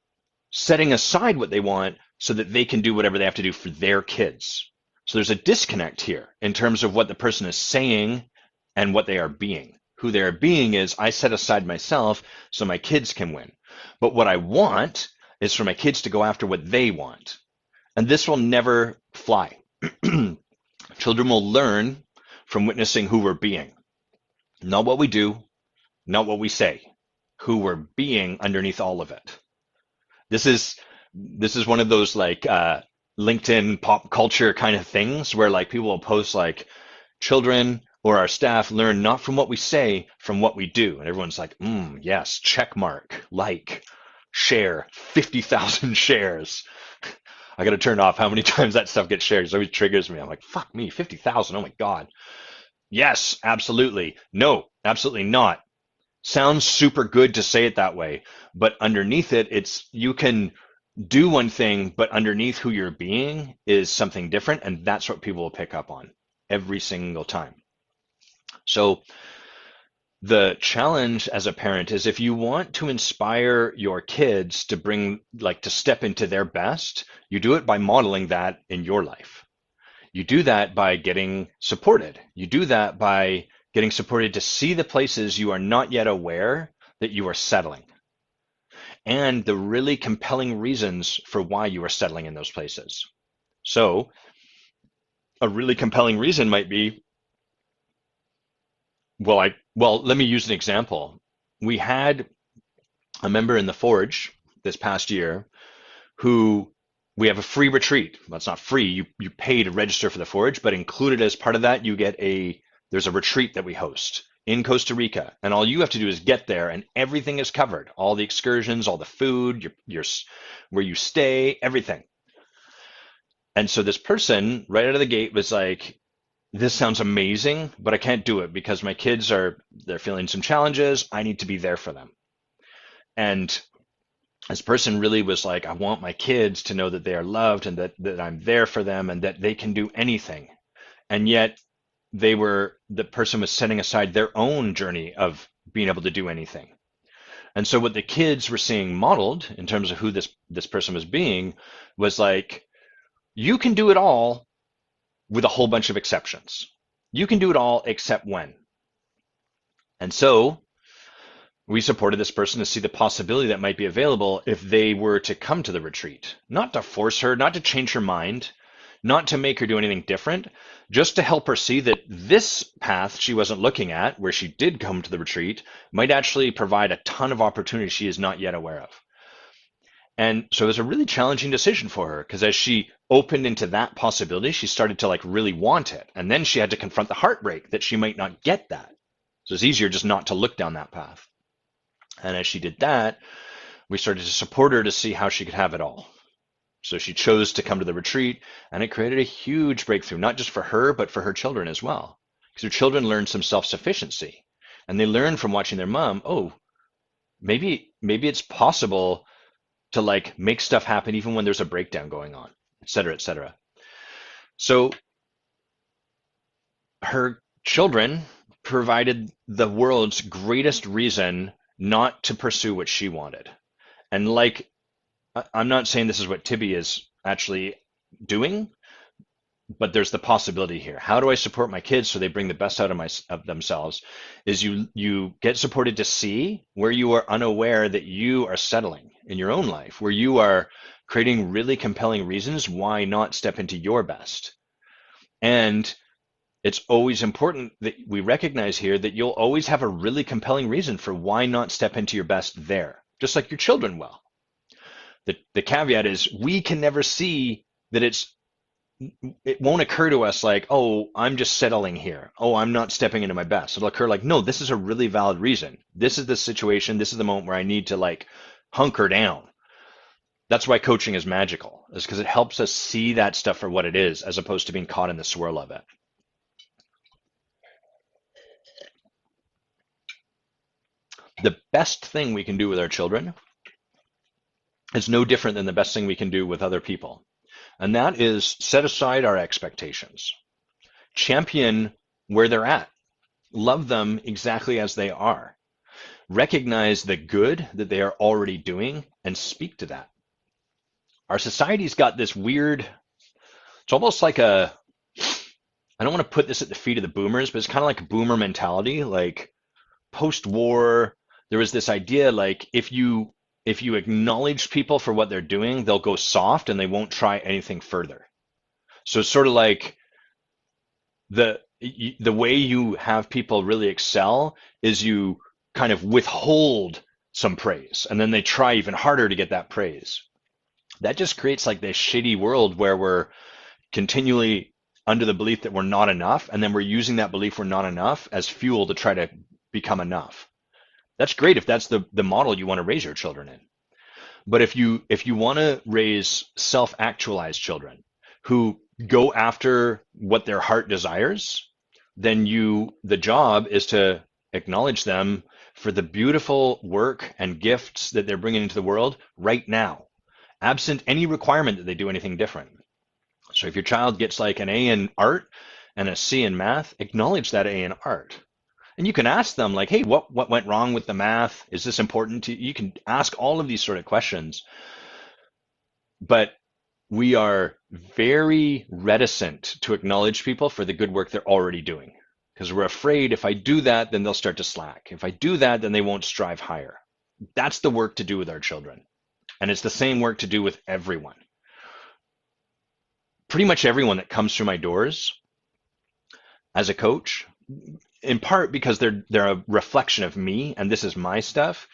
setting aside what they want so that they can do whatever they have to do for their kids. So there's a disconnect here in terms of what the person is saying and what they are being. Who they are being is, I set aside myself so my kids can win. But what I want is for my kids to go after what they want. And this will never fly. Children will learn from witnessing who we're being. Not what we do, not what we say, who we're being underneath all of it. This is one of those like LinkedIn pop culture kind of things where like people will post like, children or our staff learn not from what we say, from what we do. And everyone's like, yes, check mark, like, share, 50,000 shares. I got to turn off how many times that stuff gets shared. It always triggers me. I'm like, fuck me, 50,000. Oh my God. Yes, absolutely. No, absolutely not. Sounds super good to say it that way, but underneath it, it's you can do one thing, but underneath who you're being is something different, and that's what people will pick up on every single time. So the challenge as a parent is if you want to inspire your kids to to step into their best, you do it by modeling that in your life. You do that by getting supported. You do that by getting supported to see the places you are not yet aware that you are settling, and the really compelling reasons for why you are settling in those places. So a really compelling reason might be, let me use an example. We had a member in the Forge this past year who we have a free retreat. Well, it's not free. You pay to register for the Forge, but included as part of that, there's a retreat that we host in Costa Rica, and all you have to do is get there, and everything is covered. All the excursions, all the food, your where you stay, everything. And so this person right out of the gate was like, this sounds amazing, but I can't do it because my kids they're feeling some challenges. I need to be there for them. And this person really was like, I want my kids to know that they are loved and that I'm there for them and that they can do anything. And yet the person was setting aside their own journey of being able to do anything. And so what the kids were seeing modeled in terms of who this person was being was like, you can do it all with a whole bunch of exceptions. You can do it all except when. And so we supported this person to see the possibility that might be available if they were to come to the retreat, not to force her, not to change her mind, not to make her do anything different, just to help her see that this path she wasn't looking at, where she did come to the retreat, might actually provide a ton of opportunity she is not yet aware of. And so it was a really challenging decision for her, because as she opened into that possibility, she started to like really want it. And then she had to confront the heartbreak that she might not get that. So it's easier just not to look down that path. And as she did that, we started to support her to see how she could have it all. So she chose to come to the retreat, and it created a huge breakthrough, not just for her, but for her children as well. Because her children learned some self-sufficiency. And they learned from watching their mom, oh, maybe it's possible to like make stuff happen even when there's a breakdown going on, et cetera, et cetera. So her children provided the world's greatest reason not to pursue what she wanted. And like, I'm not saying this is what Tibby is actually doing, but there's the possibility here. How do I support my kids so they bring the best out of themselves? Is you get supported to see where you are unaware that you are settling in your own life, where you are creating really compelling reasons why not step into your best. And it's always important that we recognize here that you'll always have a really compelling reason for why not step into your best there, just like your children will. The caveat is we can never see that it won't occur to us like, oh, I'm just settling here. Oh, I'm not stepping into my best. It'll occur like, no, this is a really valid reason. This is the situation. This is the moment where I need to like hunker down. That's why coaching is magical, is because it helps us see that stuff for what it is, as opposed to being caught in the swirl of it. The best thing we can do with our children is no different than the best thing we can do with other people. And that is set aside our expectations, champion where they're at, love them exactly as they are, recognize the good that they are already doing, and speak to that. Our society's got this weird, it's almost like I don't want to put this at the feet of the boomers, but it's kind of like a boomer mentality. Like post-war, there was this idea like if you acknowledge people for what they're doing, they'll go soft and they won't try anything further. So it's sort of like the way you have people really excel is you kind of withhold some praise and then they try even harder to get that praise. That just creates like this shitty world where we're continually under the belief that we're not enough, and then we're using that belief we're not enough as fuel to try to become enough. That's great if that's the model you want to raise your children in. But if you want to raise self-actualized children who go after what their heart desires, then the job is to acknowledge them for the beautiful work and gifts that they're bringing into the world right now, absent any requirement that they do anything different. So if your child gets like an A in art and a C in math, acknowledge that A in art. And you can ask them like, hey, what went wrong with the math? Is this important to you? You can ask all of these sort of questions. But we are very reticent to acknowledge people for the good work they're already doing, because we're afraid if I do that, then they'll start to slack. If I do that, then they won't strive higher. That's the work to do with our children. And it's the same work to do with everyone. Pretty much everyone that comes through my doors as a coach, in part because they're a reflection of me and this is my stuff,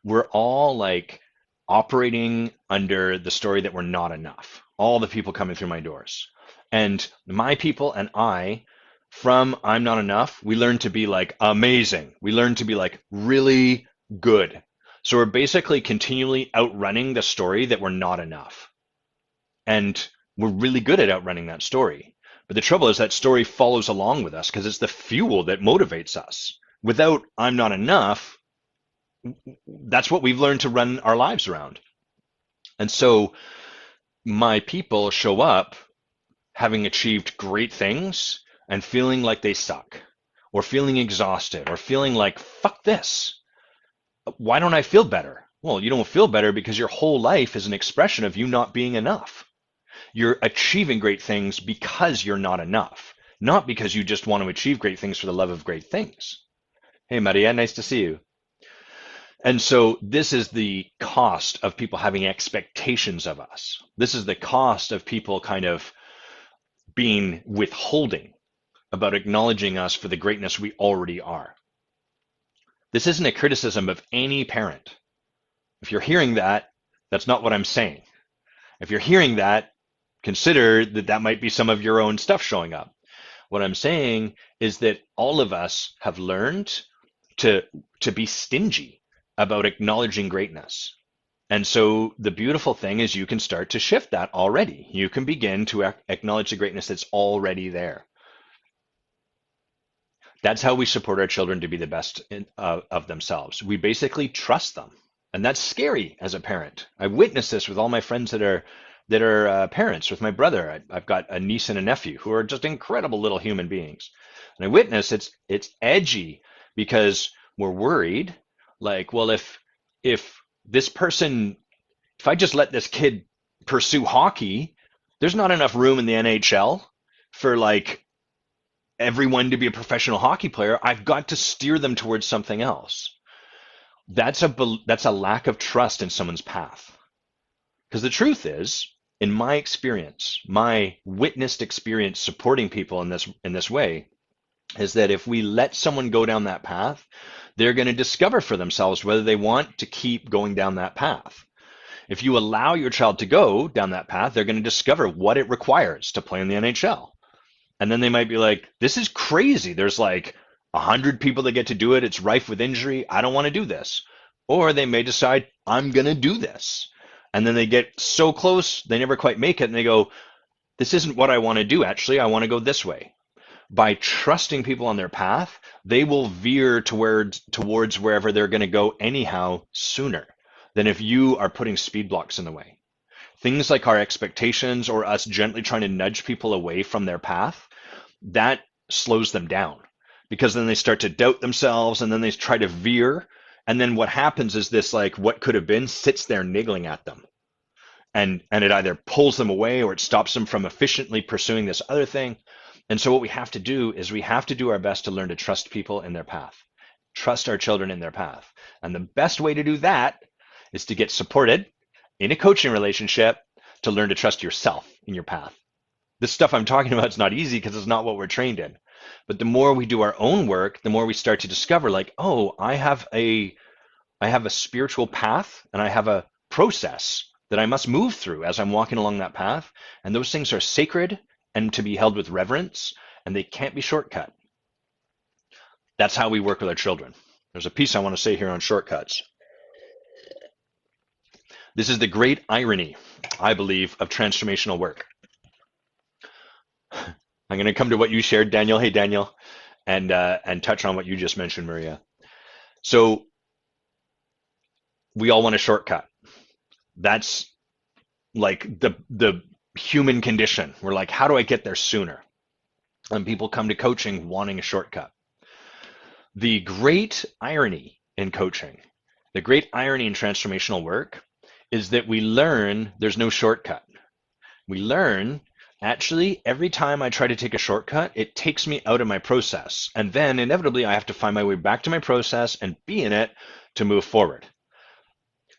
we're all like operating under the story that we're not enough. All the people coming through my doors. And my people and I, from I'm not enough, we learn to be like amazing. We learn to be like really good. So we're basically continually outrunning the story that we're not enough. And we're really good at outrunning that story. But the trouble is that story follows along with us because it's the fuel that motivates us. Without I'm not enough, that's what we've learned to run our lives around. And so my people show up having achieved great things and feeling like they suck, or feeling exhausted, or feeling like, fuck this. Why don't I feel better? Well, you don't feel better because your whole life is an expression of you not being enough. You're achieving great things because you're not enough, not because you just want to achieve great things for the love of great things. Hey, Maria, nice to see you. And so this is the cost of people having expectations of us. This is the cost of people kind of being withholding about acknowledging us for the greatness we already are. This isn't a criticism of any parent. If you're hearing that, that's not what I'm saying. If you're hearing that, consider that that might be some of your own stuff showing up. What I'm saying is that all of us have learned to be stingy about acknowledging greatness. And so the beautiful thing is you can start to shift that already. You can begin to acknowledge the greatness that's already there. That's how we support our children to be the best of themselves. We basically trust them, and that's scary as a parent. I witnessed this with all my friends that are parents. With my brother, I've got a niece and a nephew who are just incredible little human beings, and I witness it's edgy because we're worried. Like, well, if this person, if I just let this kid pursue hockey, there's not enough room in the NHL for like everyone to be a professional hockey player. I've got to steer them towards something else. That's a lack of trust in someone's path. Because the truth is, in my experience, my witnessed experience supporting people in this way, is that if we let someone go down that path, they're going to discover for themselves whether they want to keep going down that path. If you allow your child to go down that path, they're going to discover what it requires to play in the NHL. And then they might be like, this is crazy. There's like 100 people that get to do it. It's rife with injury. I don't want to do this. Or they may decide, I'm going to do this. And then they get so close, they never quite make it. And they go, this isn't what I want to do. Actually, I want to go this way. By trusting people on their path, they will veer towards wherever they're going to go anyhow sooner than if you are putting speed blocks in the way. Things like our expectations or us gently trying to nudge people away from their path, that slows them down because then they start to doubt themselves and then they try to veer. And then what happens is this, like, what could have been sits there niggling at them. And it either pulls them away or it stops them from efficiently pursuing this other thing. And so what we have to do is we have to do our best to learn to trust people in their path, trust our children in their path. And the best way to do that is to get supported in a coaching relationship to learn to trust yourself in your path. This stuff I'm talking about is not easy because it's not what we're trained in. But the more we do our own work, the more we start to discover, like, oh, I have a spiritual path and I have a process that I must move through as I'm walking along that path. And those things are sacred and to be held with reverence, and they can't be shortcut. That's how we work with our children. There's a piece I want to say here on shortcuts. This is the great irony, I believe, of transformational work. I'm going to come to what you shared, Daniel. Hey, Daniel, and touch on what you just mentioned, Maria. So we all want a shortcut. That's like the human condition. We're like, how do I get there sooner? And people come to coaching wanting a shortcut. The great irony in coaching, the great irony in transformational work is that we learn there's no shortcut. We learn, actually, every time I try to take a shortcut, it takes me out of my process. And then inevitably, I have to find my way back to my process and be in it to move forward.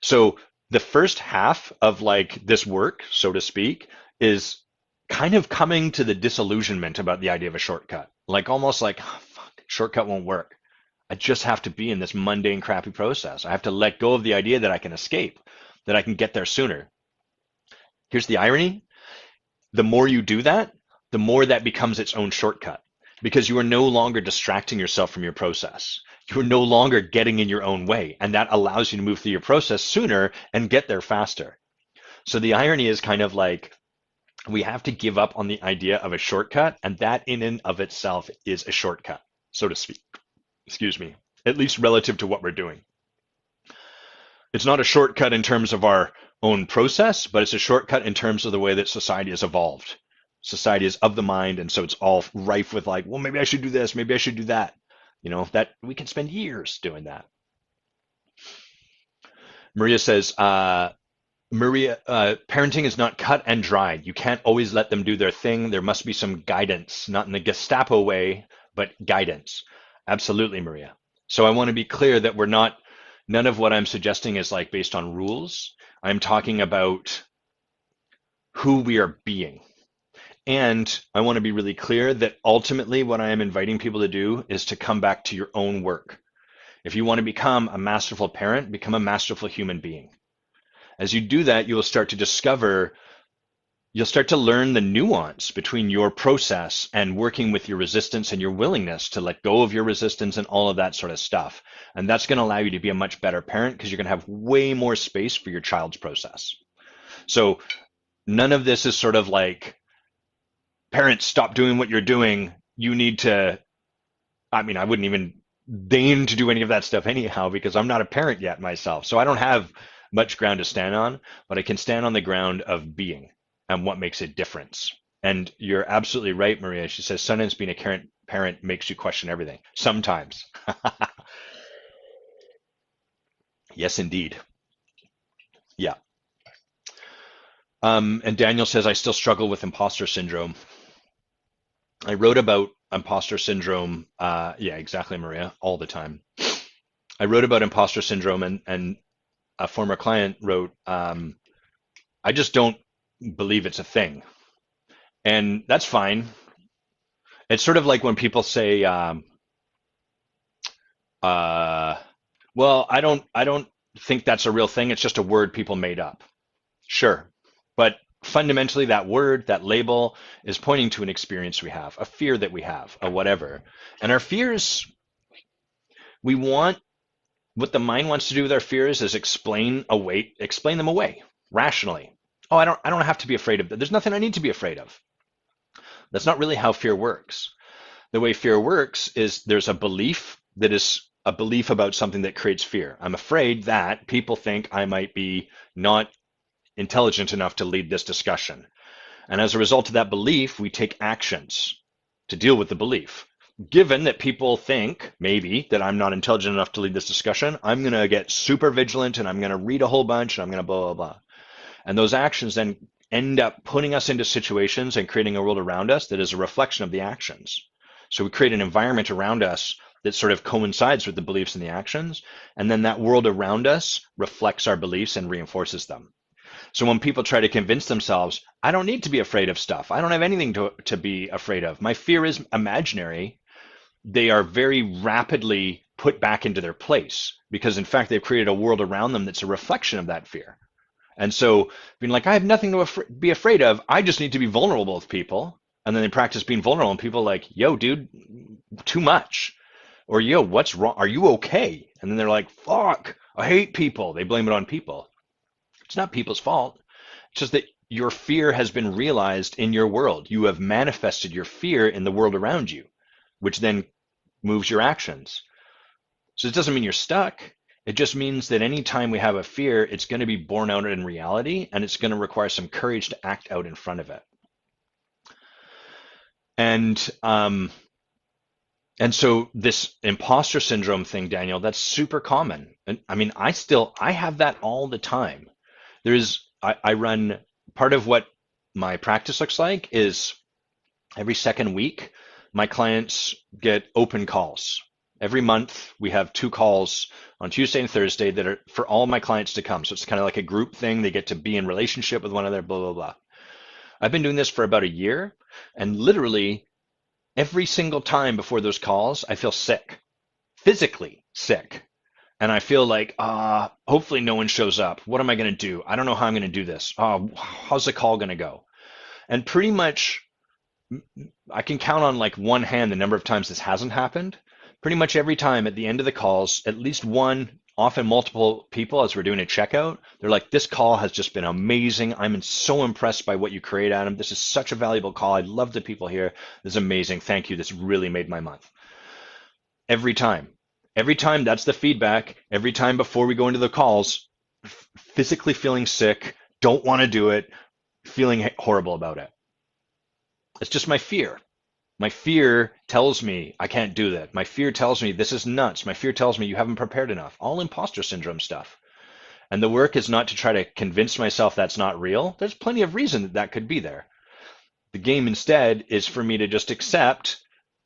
So the first half of like this work, so to speak, is kind of coming to the disillusionment about the idea of a shortcut. Like almost like, oh, fuck, shortcut won't work. I just have to be in this mundane, crappy process. I have to let go of the idea that I can escape, that I can get there sooner. Here's the irony. The more you do that, the more that becomes its own shortcut because you are no longer distracting yourself from your process. You are no longer getting in your own way, and that allows you to move through your process sooner and get there faster. So the irony is kind of like we have to give up on the idea of a shortcut, and that in and of itself is a shortcut, so to speak. Excuse me, at least relative to what we're doing. It's not a shortcut in terms of our own process, but it's a shortcut in terms of the way that society has evolved. Society is of the mind, and so it's all rife with like, well, maybe I should do this, maybe I should do that. You know, that we can spend years doing that. Maria says, parenting is not cut and dried. You can't always let them do their thing. There must be some guidance, not in the Gestapo way, but guidance. Absolutely, Maria. So I want to be clear that none of what I'm suggesting is like based on rules. I'm talking about who we are being. And I want to be really clear that ultimately what I am inviting people to do is to come back to your own work. If you want to become a masterful parent, become a masterful human being. As you do that, you'll start to learn the nuance between your process and working with your resistance and your willingness to let go of your resistance and all of that sort of stuff. And that's going to allow you to be a much better parent because you're going to have way more space for your child's process. So none of this is sort of like, parents, stop doing what you're doing. You need to I mean, I wouldn't even deign to do any of that stuff anyhow because I'm not a parent yet myself. So I don't have much ground to stand on, but I can stand on the ground of being and what makes a difference. And you're absolutely right, Maria. She says sometimes being a parent makes you question everything. Sometimes. Yes, indeed. Yeah. And Daniel says, I still struggle with imposter syndrome. I wrote about imposter syndrome. Yeah, exactly, Maria, all the time. I wrote about imposter syndrome, and a former client wrote, I just don't believe it's a thing. And that's fine. It's sort of like when people say, uh, well, I don't think that's a real thing. It's just a word people made up. Sure. But fundamentally, that word, that label is pointing to an experience we have, a fear that we have, a whatever. And our fears, we want, what the mind wants to do with our fears is explain them away rationally. Oh, I don't have to be afraid of that. There's nothing I need to be afraid of. That's not really how fear works. The way fear works is there's a belief that is a belief about something that creates fear. I'm afraid that people think I might be not intelligent enough to lead this discussion. And as a result of that belief, we take actions to deal with the belief. Given that people think maybe that I'm not intelligent enough to lead this discussion, I'm going to get super vigilant and I'm going to read a whole bunch and I'm going to blah, blah, blah. And those actions then end up putting us into situations and creating a world around us that is a reflection of the actions. So we create an environment around us that sort of coincides with the beliefs and the actions. And then that world around us reflects our beliefs and reinforces them. So when people try to convince themselves, I don't need to be afraid of stuff. I don't have anything to be afraid of. My fear is imaginary. They are very rapidly put back into their place because in fact, they've created a world around them that's a reflection of that fear. And so being like, I have nothing to be afraid of. I just need to be vulnerable with people. And then they practice being vulnerable and people are like, yo, dude, too much. Or yo, what's wrong? Are you okay? And then they're like, fuck, I hate people. They blame it on people. It's not people's fault. It's just that your fear has been realized in your world. You have manifested your fear in the world around you, which then moves your actions. So it doesn't mean you're stuck. It just means that anytime we have a fear, it's going to be born out in reality and it's going to require some courage to act out in front of it. And so this imposter syndrome thing, Daniel, that's super common. And I mean, I have that all the time. I run, part of what my practice looks like is every second week, my clients get open calls. Every month, we have 2 calls on Tuesday and Thursday that are for all my clients to come. So it's kind of like a group thing. They get to be in relationship with one another, blah, blah, blah. I've been doing this for about a year, and literally every single time before those calls, I feel sick, physically sick. And I feel like, hopefully no one shows up. What am I going to do? I don't know how I'm going to do this. How's the call going to go? And pretty much, I can count on like one hand the number of times this hasn't happened. Pretty much every time at the end of the calls, at least one, often multiple people, as we're doing a checkout, they're like, this call has just been amazing. I'm so impressed by what you create, Adam. This is such a valuable call. I love the people here. This is amazing. Thank you. This really made my month. Every time. Every time, that's the feedback. Every time before we go into the calls, physically feeling sick, don't want to do it, feeling horrible about it. It's just my fear. My fear tells me I can't do that. My fear tells me this is nuts. My fear tells me you haven't prepared enough. All imposter syndrome stuff. And the work is not to try to convince myself that's not real. There's plenty of reason that that could be there. The game instead is for me to just accept,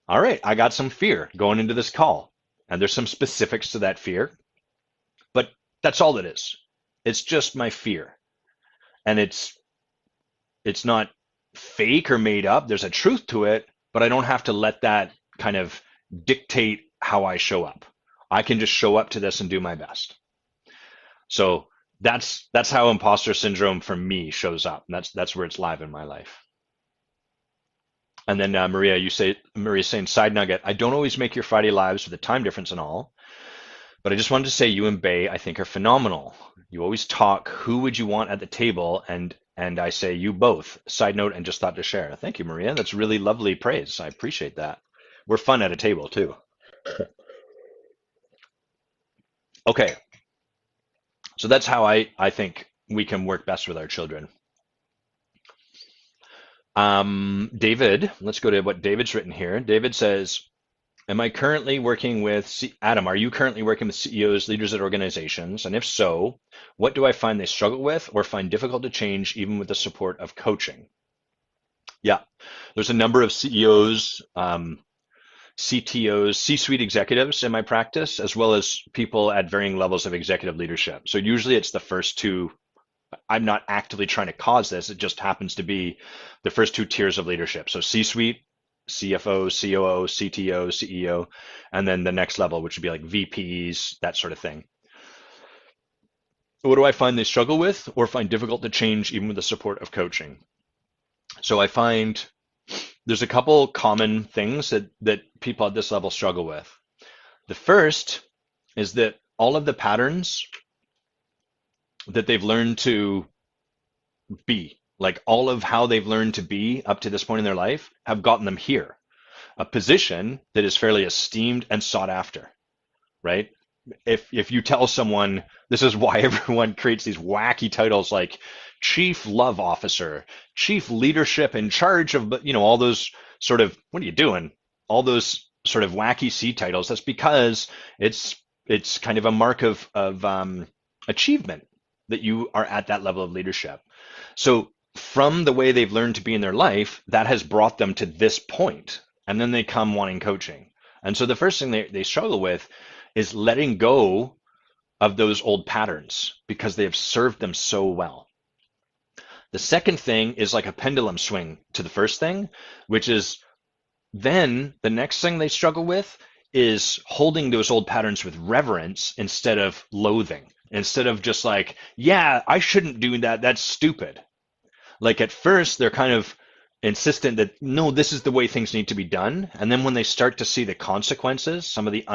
all right, I got some fear going into this call. And there's some specifics to that fear. But that's all it is. It's just my fear. And it's not fake or made up. There's a truth to it, but I don't have to let that kind of dictate how I show up. I can just show up to this and do my best. So that's how imposter syndrome for me shows up. And that's where it's live in my life. And then Maria's saying, side nugget, I don't always make your Friday lives with the time difference and all, but I just wanted to say you and Bay, I think, are phenomenal. You always talk, who would you want at the table? And I say you both. Side note, and just thought to share. Thank you, Maria. That's really lovely praise. I appreciate that. We're fun at a table too. Okay, so that's how I think we can work best with our children. David, let's go to what David's written here. David says, am I currently working with Adam? Are you currently working with CEOs, leaders at organizations? And if so, what do I find they struggle with or find difficult to change, even with the support of coaching? Yeah, there's a number of CEOs, CTOs, C-suite executives in my practice, as well as people at varying levels of executive leadership. So usually it's the first two. I'm not actively trying to cause this. It just happens to be the first two tiers of leadership. So C-suite, CFO, COO, CTO, CEO, and then the next level, which would be like VPs, that sort of thing. What do I find they struggle with or find difficult to change even with the support of coaching? So I find there's a couple common things that people at this level struggle with. The first is that all of the patterns that they've learned to be, like all of how they've learned to be up to this point in their life, have gotten them here, a position that is fairly esteemed and sought after, right? If you tell someone this is why everyone creates these wacky titles like chief love officer, chief leadership in charge of, all those sort of, what are you doing? All those sort of wacky C titles, that's because it's kind of a mark of achievement that you are at that level of leadership. So from the way they've learned to be in their life, that has brought them to this point, and then they come wanting coaching. And so the first thing they struggle with is letting go of those old patterns because they have served them so well. The second thing is like a pendulum swing to the first thing, which is then the next thing they struggle with is holding those old patterns with reverence instead of loathing, instead of just like, yeah, I shouldn't do that. That's stupid. Like at first, they're kind of insistent that no, this is the way things need to be done. And then when they start to see the consequences, some of the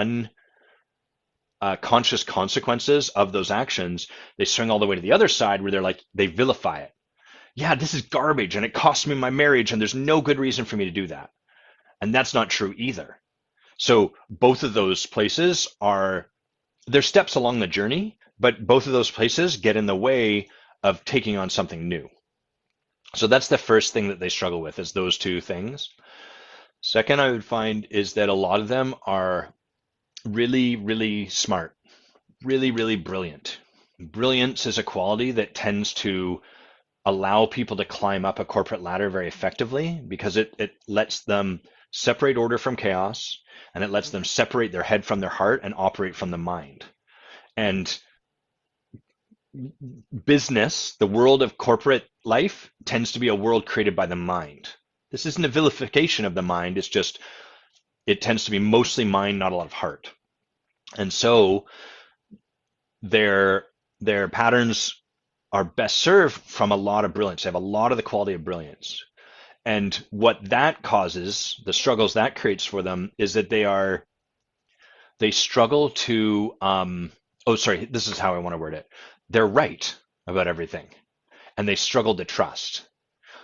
unconscious consequences of those actions, they swing all the way to the other side where they're like, they vilify it. Yeah, this is garbage and it cost me my marriage and there's no good reason for me to do that. And that's not true either. So both of those places are, they're steps along the journey, but both of those places get in the way of taking on something new. So that's the first thing that they struggle with, is those two things. Second, I would find is that a lot of them are really, really smart, really, really brilliant. Brilliance is a quality that tends to allow people to climb up a corporate ladder very effectively because it lets them separate order from chaos, and it lets them separate their head from their heart and operate from the mind. And business, the world of corporate life, tends to be a world created by the mind. This isn't a vilification of the mind, it's just it tends to be mostly mind, not a lot of heart. And so their patterns are best served from a lot of brilliance. They have a lot of the quality of brilliance. And what that causes, the struggles that creates for them, is that they struggle to, oh, sorry, this is how I want to word it. They're right about everything, and they struggle to trust.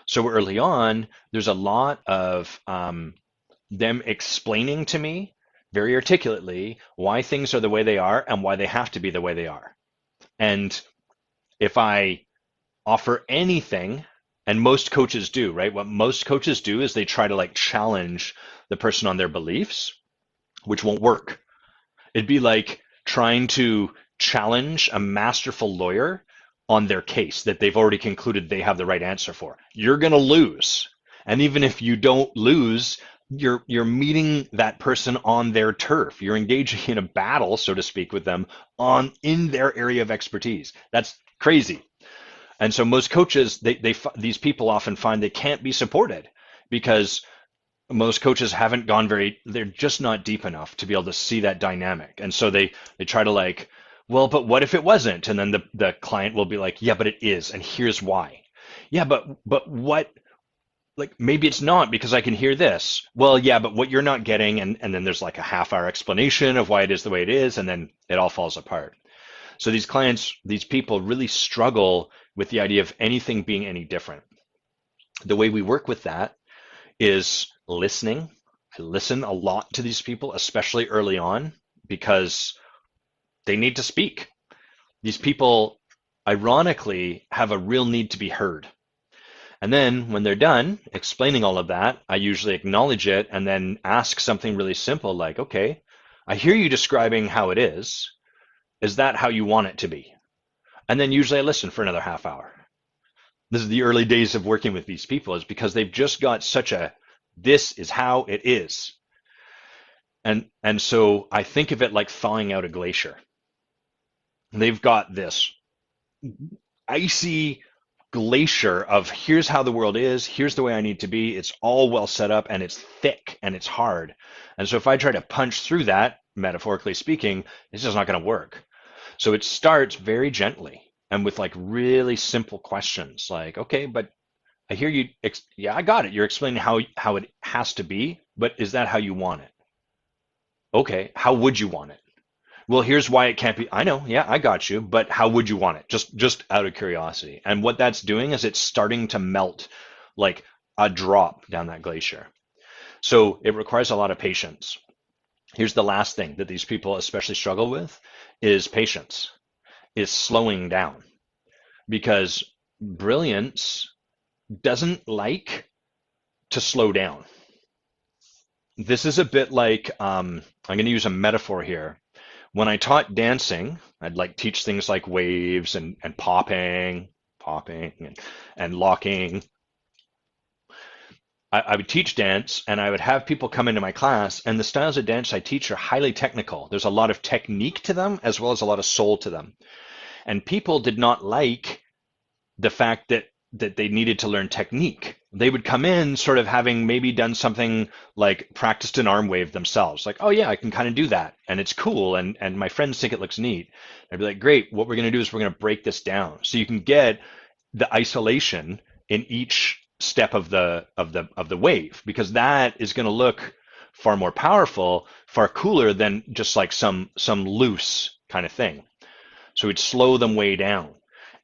So early on, there's a lot of them explaining to me very articulately why things are the way they are and why they have to be the way they are. And if I offer anything, and most coaches do, right? What most coaches do is they try to like challenge the person on their beliefs, which won't work. It'd be like trying to challenge a masterful lawyer on their case that they've already concluded they have the right answer for. You're going to lose. And even if you don't lose, you're meeting that person on their turf. You're engaging in a battle, so to speak, with them in their area of expertise. That's crazy. And so most coaches, these people often find they can't be supported because most coaches haven't gone they're just not deep enough to be able to see that dynamic. And so they try to like, well, but what if it wasn't? And then the client will be like, yeah, but it is, and here's why. Yeah, but what, like maybe it's not because I can hear this. Well, yeah, but what you're not getting, and then there's like a half-hour explanation of why it is the way it is, and then it all falls apart. So these clients, these people really struggle with the idea of anything being any different. The way we work with that is listening, I listen a lot to these people, especially early on, because they need to speak. These people, ironically, have a real need to be heard. And then when they're done explaining all of that, I usually acknowledge it and then ask something really simple like, okay, I hear you describing how it is. Is that how you want it to be? And then usually I listen for another half hour. This is the early days of working with these people, is because they've just got such a, this is how it is. And so I think of it like thawing out a glacier. They've got this icy glacier of here's how the world is, here's the way I need to be. It's all well set up and it's thick and it's hard. And so if I try to punch through that, metaphorically speaking, it's just not going to work. So it starts very gently and with like really simple questions like, okay, but I hear you. Yeah, I got it. You're explaining how it has to be, but is that how you want it? Okay, how would you want it? Well, here's why it can't be. I know, yeah, I got you, but how would you want it? Just out of curiosity. And what that's doing is it's starting to melt like a drop down that glacier. So it requires a lot of patience. Here's the last thing that these people especially struggle with is patience, is slowing down, because brilliance doesn't like to slow down. This is a bit like I'm going to use a metaphor here. When I taught dancing, I'd like teach things like waves and popping and locking. I would teach dance and I would have people come into my class, and the styles of dance I teach are highly technical. There's a lot of technique to them as well as a lot of soul to them. And people did not like the fact that they needed to learn technique. They would come in sort of having maybe done something like practiced an arm wave themselves, like, oh yeah, I can kind of do that, and it's cool, and my friends think it looks neat. I'd be like, great, what we're going to do is we're going to break this down so you can get the isolation in each step of the wave, because that is going to look far more powerful, far cooler than just like some loose kind of thing. So we'd slow them way down.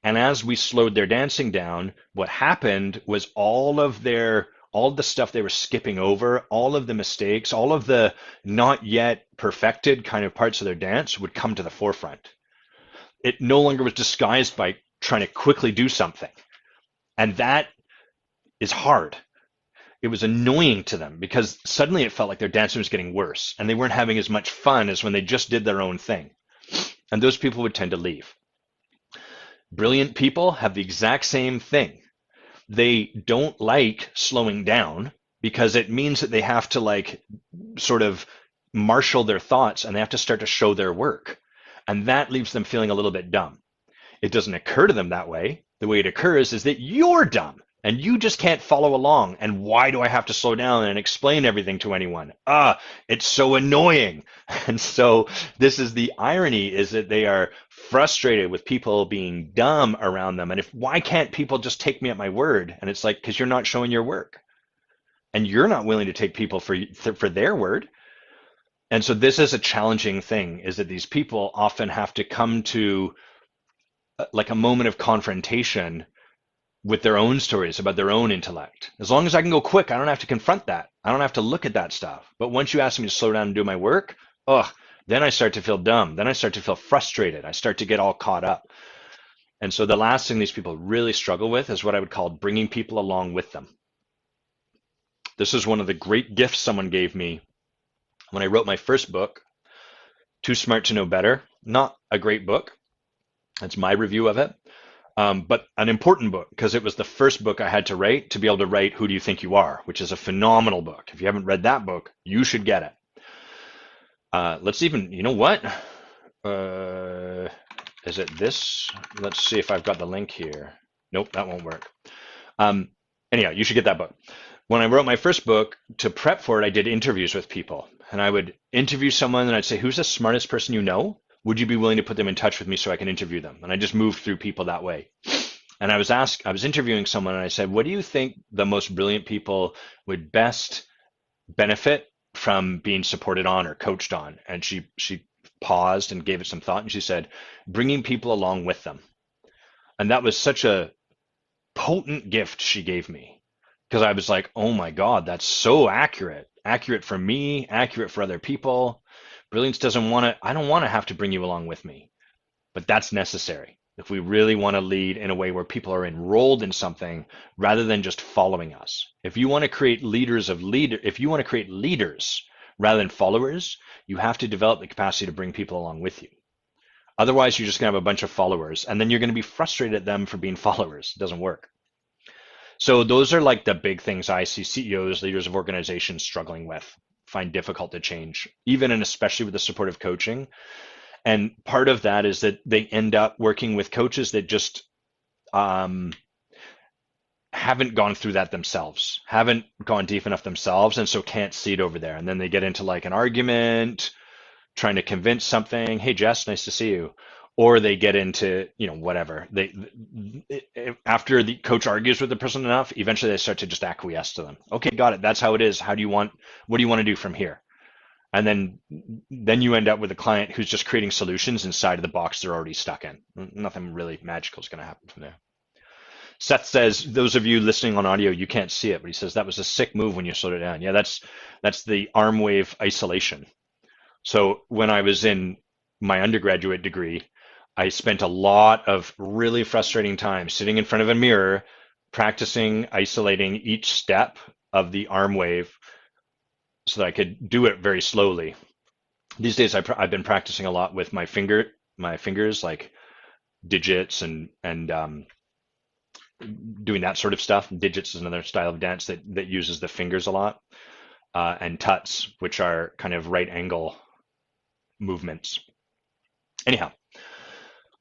And as we slowed their dancing down, what happened was all of the stuff they were skipping over, all of the mistakes, all of the not yet perfected kind of parts of their dance would come to the forefront. It no longer was disguised by trying to quickly do something. And that is hard. It was annoying to them because suddenly it felt like their dancing was getting worse and they weren't having as much fun as when they just did their own thing. And those people would tend to leave. Brilliant people have the exact same thing. They don't like slowing down because it means that they have to like sort of marshal their thoughts and they have to start to show their work. And that leaves them feeling a little bit dumb. It doesn't occur to them that way. The way it occurs is that you're dumb and you just can't follow along. And why do I have to slow down and explain everything to anyone? It's so annoying. And so this is the irony, is that they are frustrated with people being dumb around them. And why can't people just take me at my word? And it's like, because you're not showing your work and you're not willing to take people for their word. And so this is a challenging thing, is that these people often have to come to like a moment of confrontation with their own stories about their own intellect. As long as I can go quick, I don't have to confront that. I don't have to look at that stuff. But once you ask me to slow down and do my work, then I start to feel dumb. Then I start to feel frustrated. I start to get all caught up. And so the last thing these people really struggle with is what I would call bringing people along with them. This is one of the great gifts someone gave me when I wrote my first book, Too Smart to Know Better. Not a great book. That's my review of it. But an important book, because it was the first book I had to write to be able to write Who Do You Think You Are, which is a phenomenal book. If you haven't read that book, you should get it. Let's even, you know what? Is it this? Let's see if I've got the link here. Nope, that won't work. Anyhow, you should get that book. When I wrote my first book, to prep for it, I did interviews with people. And I would interview someone and I'd say, who's the smartest person you know? Would you be willing to put them in touch with me so I can interview them? And I just moved through people that way. And I was interviewing someone and I said, what do you think the most brilliant people would best benefit from being supported on or coached on? And she paused and gave it some thought and she said, bringing people along with them. And that was such a potent gift she gave me, because I was like, oh my God, that's so accurate. Accurate for me, accurate for other people. Brilliance doesn't want to, I don't want to have to bring you along with me, but that's necessary. If we really want to lead in a way where people are enrolled in something rather than just following us. If you want to create if you want to create leaders rather than followers, you have to develop the capacity to bring people along with you. Otherwise, you're just going to have a bunch of followers, and then you're going to be frustrated at them for being followers. It doesn't work. So those are like the big things I see CEOs, leaders of organizations struggling with, find difficult to change, even and especially with the supportive coaching. And part of that is that they end up working with coaches that just um, haven't gone through that themselves, haven't gone deep enough themselves, and so can't see it over there. And then they get into like an argument, trying to convince something. Hey, Jess, nice to see you. Or they get into, whatever. After the coach argues with the person enough, eventually they start to just acquiesce to them. Okay, got it. That's how it is. What do you want to do from here? And then you end up with a client who's just creating solutions inside of the box they're already stuck in. Nothing really magical is going to happen from there. Seth says, those of you listening on audio, you can't see it, but he says that was a sick move when you slowed it down. Yeah, that's the arm wave isolation. So when I was in my undergraduate degree, I spent a lot of really frustrating time sitting in front of a mirror, practicing isolating each step of the arm wave so that I could do it very slowly. These days, I've been practicing a lot with my fingers, like digits and doing that sort of stuff. Digits is another style of dance that uses the fingers a lot, and tuts, which are kind of right angle movements. Anyhow,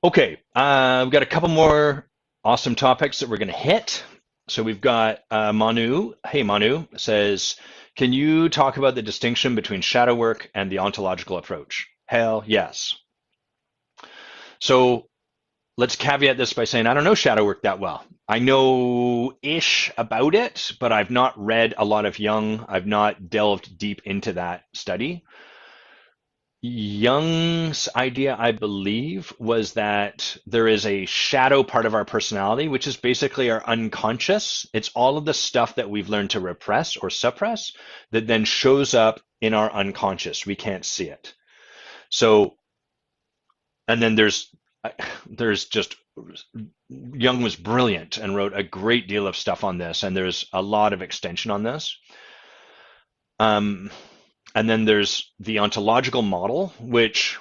okay, we've got a couple more awesome topics that we're going to hit. So we've got Manu. Hey, Manu says, can you talk about the distinction between shadow work and the ontological approach? Hell yes. So let's caveat this by saying I don't know shadow work that well. I know-ish about it, but I've not read a lot of Jung. I've not delved deep into that study. Jung's idea, I believe, was that there is a shadow part of our personality, which is basically our unconscious. It's all of the stuff that we've learned to repress or suppress that then shows up in our unconscious. We can't see it. So, and then there's just, Jung was brilliant and wrote a great deal of stuff on this, and there's a lot of extension on this. And then there's the ontological model, which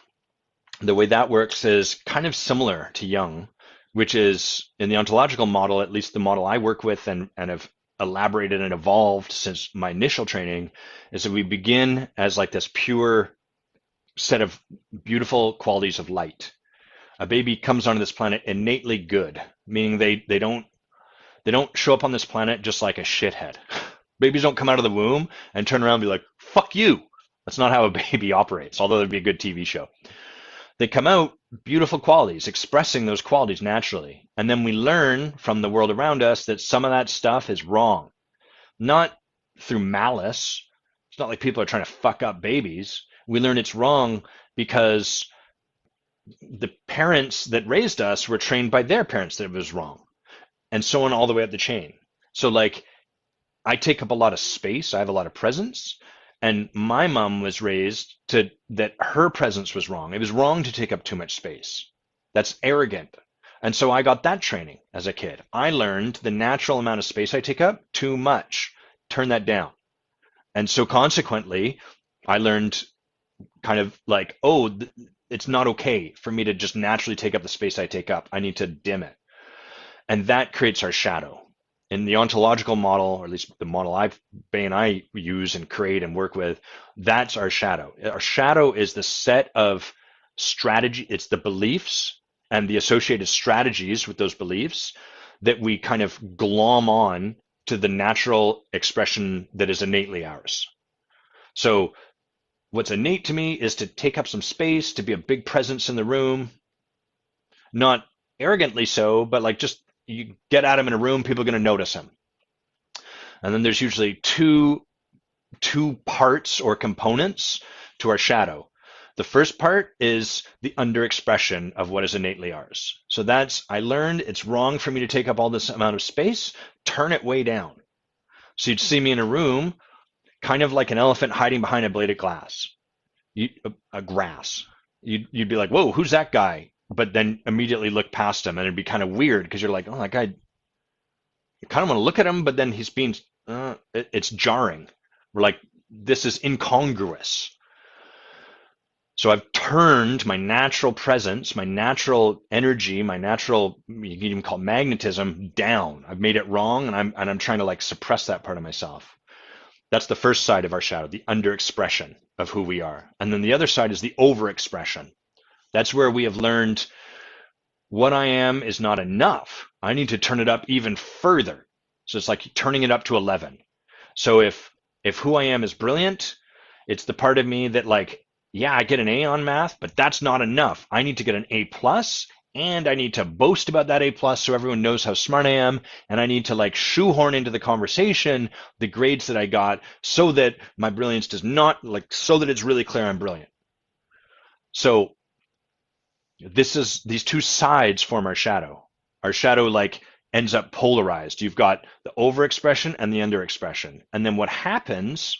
the way that works is kind of similar to Jung, which is in the ontological model, at least the model I work with and have elaborated and evolved since my initial training, is that we begin as like this pure set of beautiful qualities of light. A baby comes onto this planet innately good, meaning they don't show up on this planet just like a shithead. Babies don't come out of the womb and turn around and be like, fuck you. That's not how a baby operates, although there'd be a good TV show. They come out beautiful qualities, expressing those qualities naturally. And then we learn from the world around us that some of that stuff is wrong. Not through malice. It's not like people are trying to fuck up babies. We learn it's wrong because the parents that raised us were trained by their parents that it was wrong. And so on all the way up the chain. So like, I take up a lot of space. I have a lot of presence. And my mom was raised that her presence was wrong. It was wrong to take up too much space. That's arrogant. And so I got that training as a kid. I learned the natural amount of space I take up, too much. Turn that down. And so consequently, I learned kind of like, oh, it's not okay for me to just naturally take up the space I take up. I need to dim it. And that creates our shadow. In the ontological model, or at least the model Bay and I use and create and work with, that's our shadow. Our shadow is the set of strategy, it's the beliefs and the associated strategies with those beliefs that we kind of glom on to the natural expression that is innately ours. So what's innate to me is to take up some space, to be a big presence in the room, not arrogantly so, but like just you get at him in a room, people are going to notice him. And then there's usually two parts or components to our shadow. The first part is the underexpression of what is innately ours. So that's, I learned it's wrong for me to take up all this amount of space, turn it way down. So you'd see me in a room, kind of like an elephant hiding behind a blade of glass, a grass. You'd be like, whoa, who's that guy? But then immediately look past him, and it'd be kind of weird because you're like, oh, that guy, I kind of want to look at him, but then he's being, it's jarring. We're like, this is incongruous. So I've turned my natural presence, my natural energy, my natural, you can even call it magnetism, down. I've made it wrong, and I'm trying to like suppress that part of myself. That's the first side of our shadow, the underexpression of who we are. And then the other side is the overexpression. That's where we have learned what I am is not enough. I need to turn it up even further. So it's like turning it up to 11. So if who I am is brilliant, it's the part of me that like, yeah, I get an A on math, but that's not enough. I need to get an A plus, and I need to boast about that A plus so everyone knows how smart I am, and I need to like shoehorn into the conversation the grades that I got so that my brilliance does not like so that it's really clear I'm brilliant. So these two sides form our shadow. Our shadow like ends up polarized. You've got the overexpression and the underexpression. And then what happens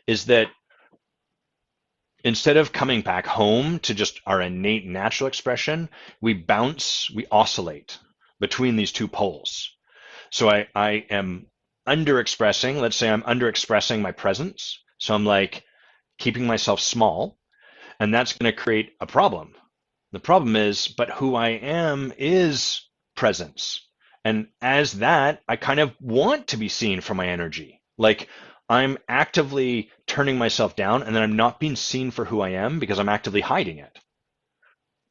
is that instead of coming back home to just our innate natural expression, we bounce, we oscillate between these two poles. So I am underexpressing, let's say I'm underexpressing my presence. So I'm like keeping myself small, and that's going to create a problem. The problem is, but who I am is presence. And as that, I kind of want to be seen for my energy. Like I'm actively turning myself down, and then I'm not being seen for who I am because I'm actively hiding it.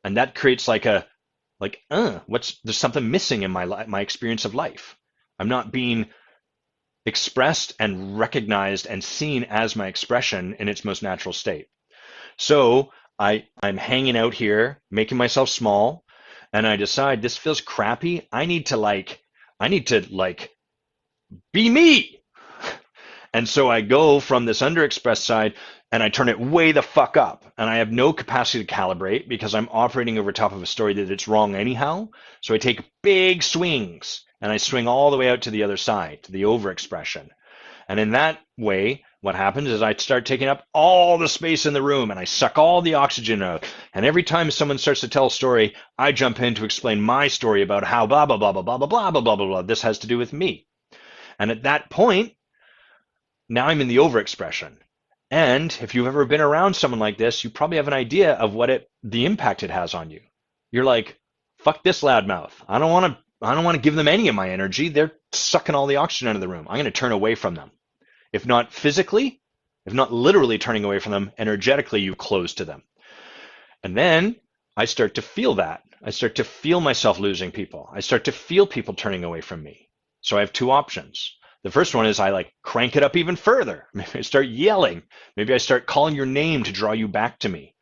And that creates like there's something missing in my experience of life. I'm not being expressed and recognized and seen as my expression in its most natural state. So I'm hanging out here, making myself small, and I decide this feels crappy. I need to be me. And so I go from this underexpressed side and I turn it way the fuck up. And I have no capacity to calibrate because I'm operating over top of a story that it's wrong anyhow. So I take big swings and I swing all the way out to the other side, to the overexpression. And in that way, what happens is I start taking up all the space in the room and I suck all the oxygen out. And every time someone starts to tell a story, I jump in to explain my story about how blah, blah, blah, blah, blah, blah, blah, blah, blah, blah, blah. This has to do with me. And at that point, now I'm in the overexpression. And if you've ever been around someone like this, you probably have an idea of the impact it has on you. You're like, fuck this loudmouth. I don't want to give them any of my energy. They're sucking all the oxygen out of the room. I'm going to turn away from them. If not physically, if not literally turning away from them, energetically you close to them. And then I start to feel that. I start to feel myself losing people. I start to feel people turning away from me. So I have two options. The first one is I like crank it up even further. Maybe I start yelling. Maybe I start calling your name to draw you back to me.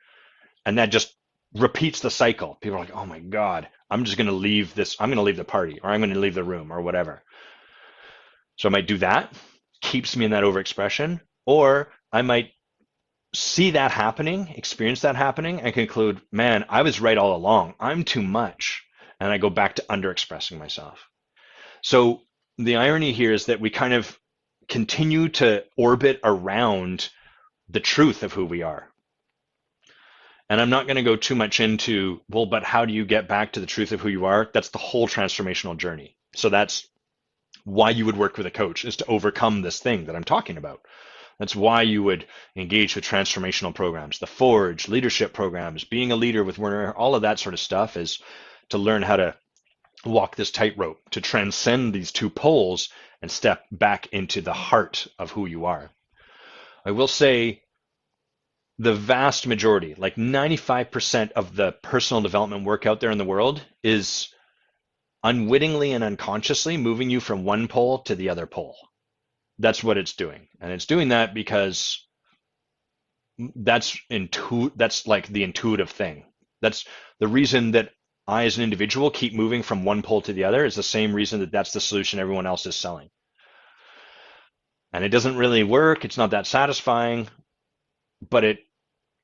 And that just repeats the cycle. People are like, oh my God, I'm just going to leave this. I'm going to leave the party, or I'm going to leave the room, or whatever. So I might do that. Keeps me in that overexpression. Or I might see that happening, experience that happening, and conclude, man, I was right all along. I'm too much. And I go back to underexpressing myself. So the irony here is that we kind of continue to orbit around the truth of who we are. And I'm not going to go too much into, well, but how do you get back to the truth of who you are? That's the whole transformational journey. So that's why you would work with a coach, is to overcome this thing that I'm talking about. That's why you would engage with transformational programs, the Forge, leadership programs, being a leader with Werner, all of that sort of stuff is to learn how to walk this tightrope, to transcend these two poles and step back into the heart of who you are. I will say the vast majority, like 95% of the personal development work out there in the world is unwittingly and unconsciously moving you from one pole to the other pole. That's what it's doing. And it's doing that because that's like the intuitive thing. That's the reason that I, as an individual, keep moving from one pole to the other is the same reason that that's the solution everyone else is selling. And it doesn't really work. It's not that satisfying, but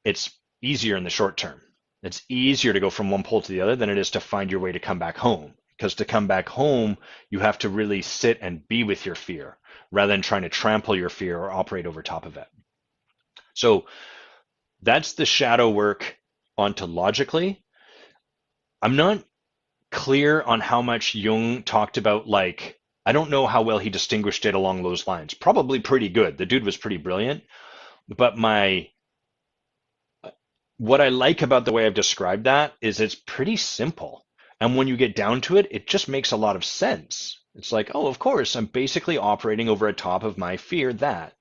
it's easier in the short term. It's easier to go from one pole to the other than it is to find your way to come back home. Because to come back home, you have to really sit and be with your fear rather than trying to trample your fear or operate over top of it. So that's the shadow work ontologically. I'm not clear on how much Jung talked about, like, I don't know how well he distinguished it along those lines. Probably pretty good. The dude was pretty brilliant. But what I like about the way I've described that is it's pretty simple. And when you get down to it, it just makes a lot of sense. It's like, oh, of course, I'm basically operating over a top of my fear that.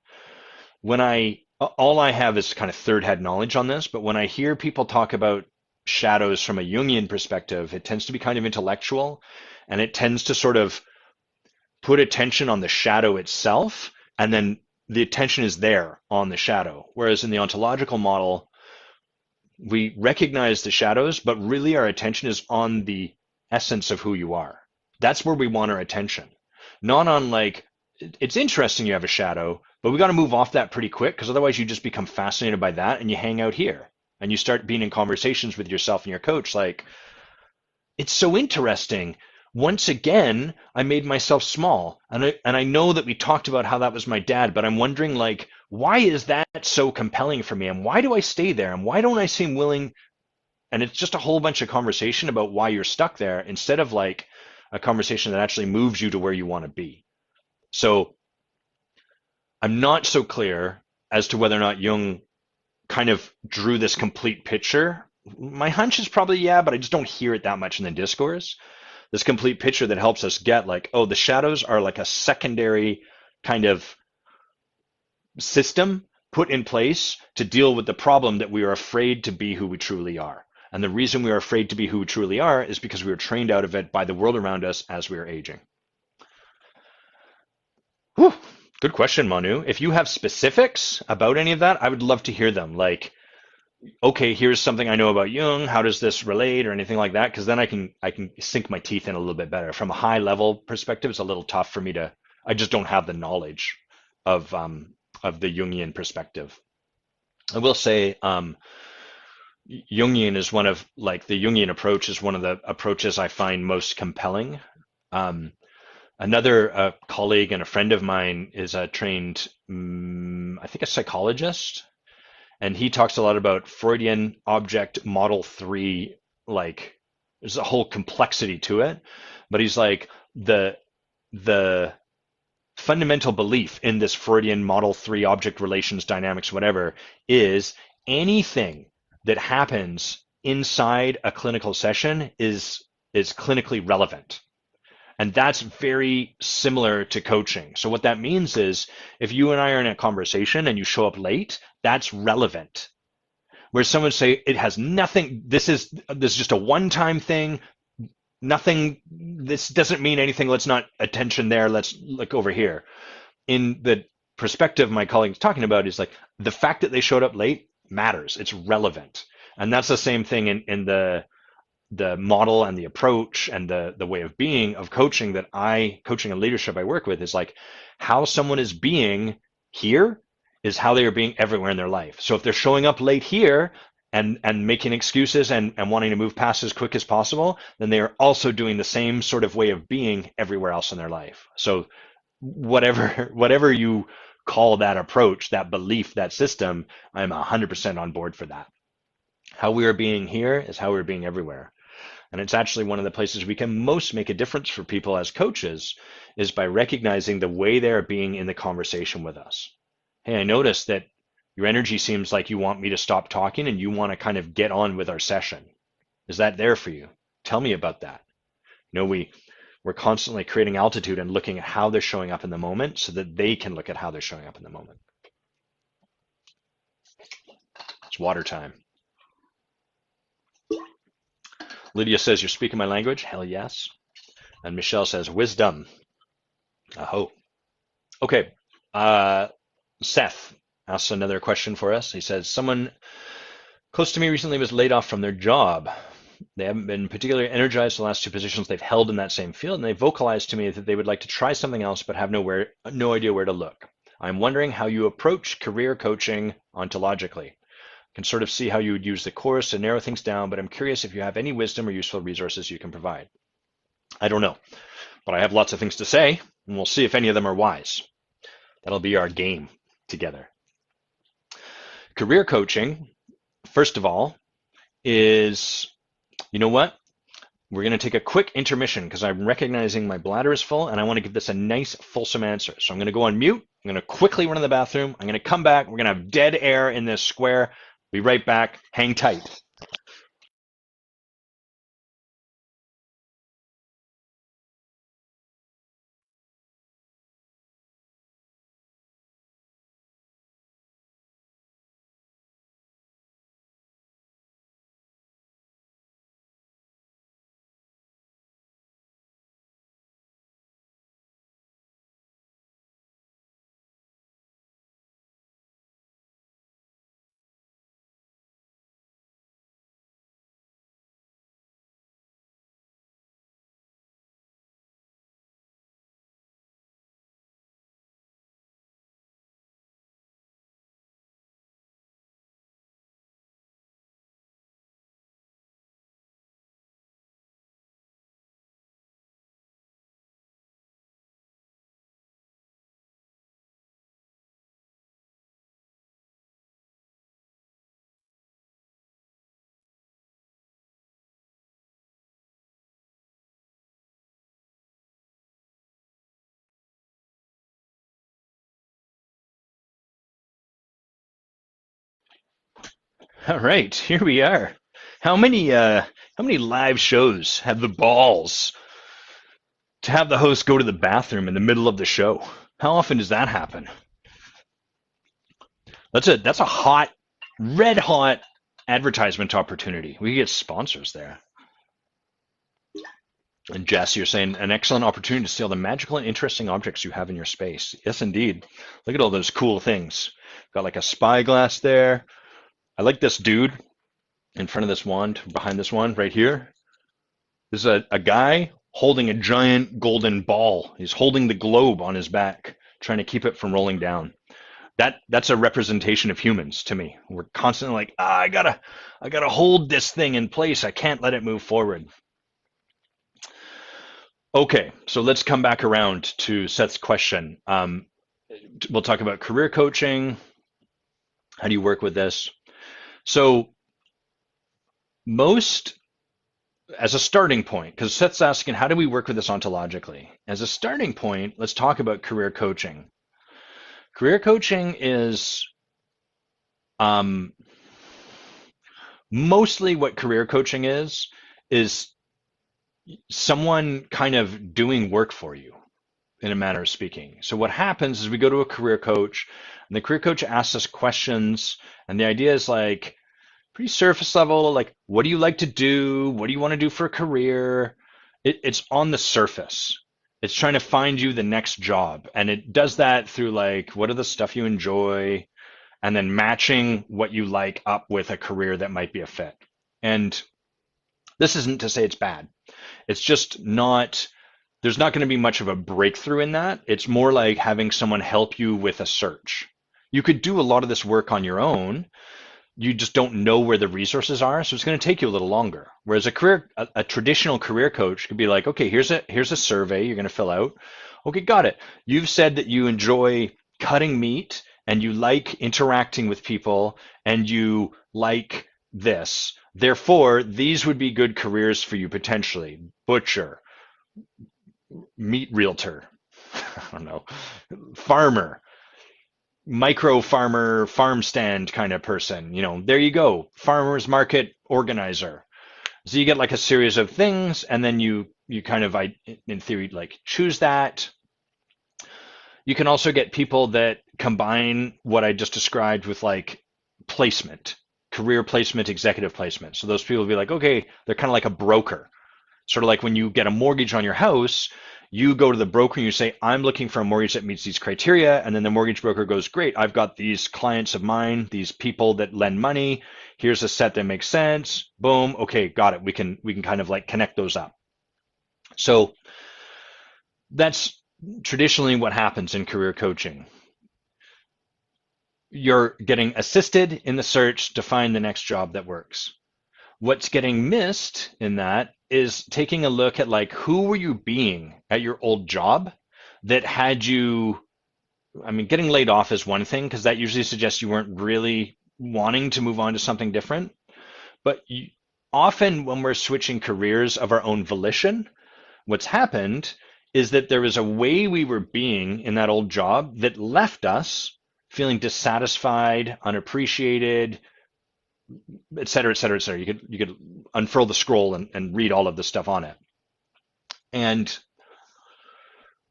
All I have is kind of third head knowledge on this, but when I hear people talk about shadows from a Jungian perspective, it tends to be kind of intellectual, and it tends to sort of put attention on the shadow itself, and then the attention is there on the shadow. Whereas in the ontological model, we recognize the shadows, but really our attention is on the essence of who you are. That's where we want our attention, not on like, it's interesting you have a shadow, but we got to move off that pretty quick because otherwise you just become fascinated by that and you hang out here and you start being in conversations with yourself and your coach. Like, it's so interesting. Once again, I made myself small, and I know that we talked about how that was my dad, but I'm wondering, like, why is that so compelling for me, and why do I stay there, and why don't I seem willing? And it's just a whole bunch of conversation about why you're stuck there instead of like a conversation that actually moves you to where you want to be. So I'm not so clear as to whether or not Jung kind of drew this complete picture. My hunch is probably yeah, but I just don't hear it that much in the discourse. This complete picture that helps us get like, oh, the shadows are like a secondary kind of system put in place to deal with the problem that we are afraid to be who we truly are. And the reason we are afraid to be who we truly are is because we were trained out of it by the world around us as we are aging. Whew. Good question, Manu. If you have specifics about any of that, I would love to hear them. Like, okay, here's something I know about Jung. How does this relate or anything like that? Because then I can sink my teeth in a little bit better. From a high level perspective, it's a little tough for me to. I just don't have the knowledge of the Jungian perspective. I will say Jungian is one of like the Jungian approach is one of the approaches I find most compelling. Another colleague and a friend of mine is a trained, I think, a psychologist, and he talks a lot about Freudian object model 3. Like, there's a whole complexity to it, but he's like the fundamental belief in this Freudian model 3 object relations dynamics, whatever, is anything that happens inside a clinical session is clinically relevant. And that's very similar to coaching. So what that means is if you and I are in a conversation and you show up late, that's relevant. Where someone say it has nothing, this is just a one-time thing, nothing, this doesn't mean anything, let's not attention there, let's look over here. In the perspective my colleague's talking about is like the fact that they showed up late matters, it's relevant. And that's the same thing in the model and the approach and the way of being of coaching coaching and leadership I work with is like how someone is being here is how they are being everywhere in their life. So if they're showing up late here and making excuses and wanting to move past as quick as possible, then they are also doing the same sort of way of being everywhere else in their life. So whatever you call that approach, that belief, that system, I'm 100% on board for that. How we are being here is how we're being everywhere. And it's actually one of the places we can most make a difference for people as coaches is by recognizing the way they're being in the conversation with us. Hey, I noticed that your energy seems like you want me to stop talking and you want to kind of get on with our session. Is that there for you? Tell me about that. You know, we're constantly creating altitude and looking at how they're showing up in the moment so that they can look at how they're showing up in the moment. It's water time. Lydia says, you're speaking my language? Hell yes. And Michelle says, wisdom. Aho. Okay. Seth asks another question for us. He says, someone close to me recently was laid off from their job. They haven't been particularly energized the last 2 positions they've held in that same field, and they vocalized to me that they would like to try something else but have no idea where to look. I'm wondering how you approach career coaching ontologically. Can sort of see how you would use the course to narrow things down, but I'm curious if you have any wisdom or useful resources you can provide. I don't know, but I have lots of things to say, and we'll see if any of them are wise. That'll be our game together. Career coaching, first of all, is, you know what? We're going to take a quick intermission because I'm recognizing my bladder is full and I want to give this a nice, fulsome answer. So I'm going to go on mute. I'm going to quickly run to the bathroom. I'm going to come back. We're going to have dead air in this square. Be right back. Hang tight. All right, here we are. How many live shows have the balls to have the host go to the bathroom in the middle of the show? How often does that happen? That's a hot, red hot advertisement opportunity. We get sponsors there. And Jess, you're saying an excellent opportunity to see all the magical and interesting objects you have in your space. Yes, indeed. Look at all those cool things. Got like a spyglass there. I like this dude in front of this wand, behind this one right here. This is a guy holding a giant golden ball. He's holding the globe on his back, trying to keep it from rolling down. That's a representation of humans to me. We're constantly like, I gotta hold this thing in place. I can't let it move forward. Okay, so let's come back around to Seth's question. We'll talk about career coaching. How do you work with this? So most, as a starting point, because Seth's asking, how do we work with this ontologically? As a starting point, let's talk about career coaching. Career coaching is mostly what career coaching is someone kind of doing work for you, in a manner of speaking. So what happens is we go to a career coach, and the career coach asks us questions, and the idea is like pretty surface level, like what do you like to do? What do you want to do for a career? It's on the surface. It's trying to find you the next job, and it does that through like what are the stuff you enjoy, and then matching what you like up with a career that might be a fit. And this isn't to say it's bad. It's just not, there's not going to be much of a breakthrough in that. It's more like having someone help you with a search. You could do a lot of this work on your own. You just don't know where the resources are, so it's going to take you a little longer. Whereas a traditional career coach could be like, okay, here's a survey you're going to fill out. Okay, got it. You've said that you enjoy cutting meat and you like interacting with people and you like this. Therefore, these would be good careers for you potentially. Butcher, meat realtor, I don't know, farmer, micro farmer, farm stand kind of person. There you go. Farmers market organizer. So you get like a series of things, and then you kind of, in theory, like choose that. You can also get people that combine what I just described with like placement, career placement, executive placement. So those people will be like, okay, they're kind of like a broker. Sort of like when you get a mortgage on your house, you go to the broker and you say, I'm looking for a mortgage that meets these criteria. And then the mortgage broker goes, great, I've got these clients of mine, these people that lend money. Here's a set that makes sense. Boom. Okay, got it. We can kind of like connect those up. So that's traditionally what happens in career coaching. You're getting assisted in the search to find the next job that works. What's getting missed in that is taking a look at like who were you being at your old job that had you, I mean, getting laid off is one thing because that usually suggests you weren't really wanting to move on to something different. But often when we're switching careers of our own volition, what's happened is that there was a way we were being in that old job that left us feeling dissatisfied, unappreciated, et cetera, et cetera, et cetera. You could unfurl the scroll and read all of the stuff on it. And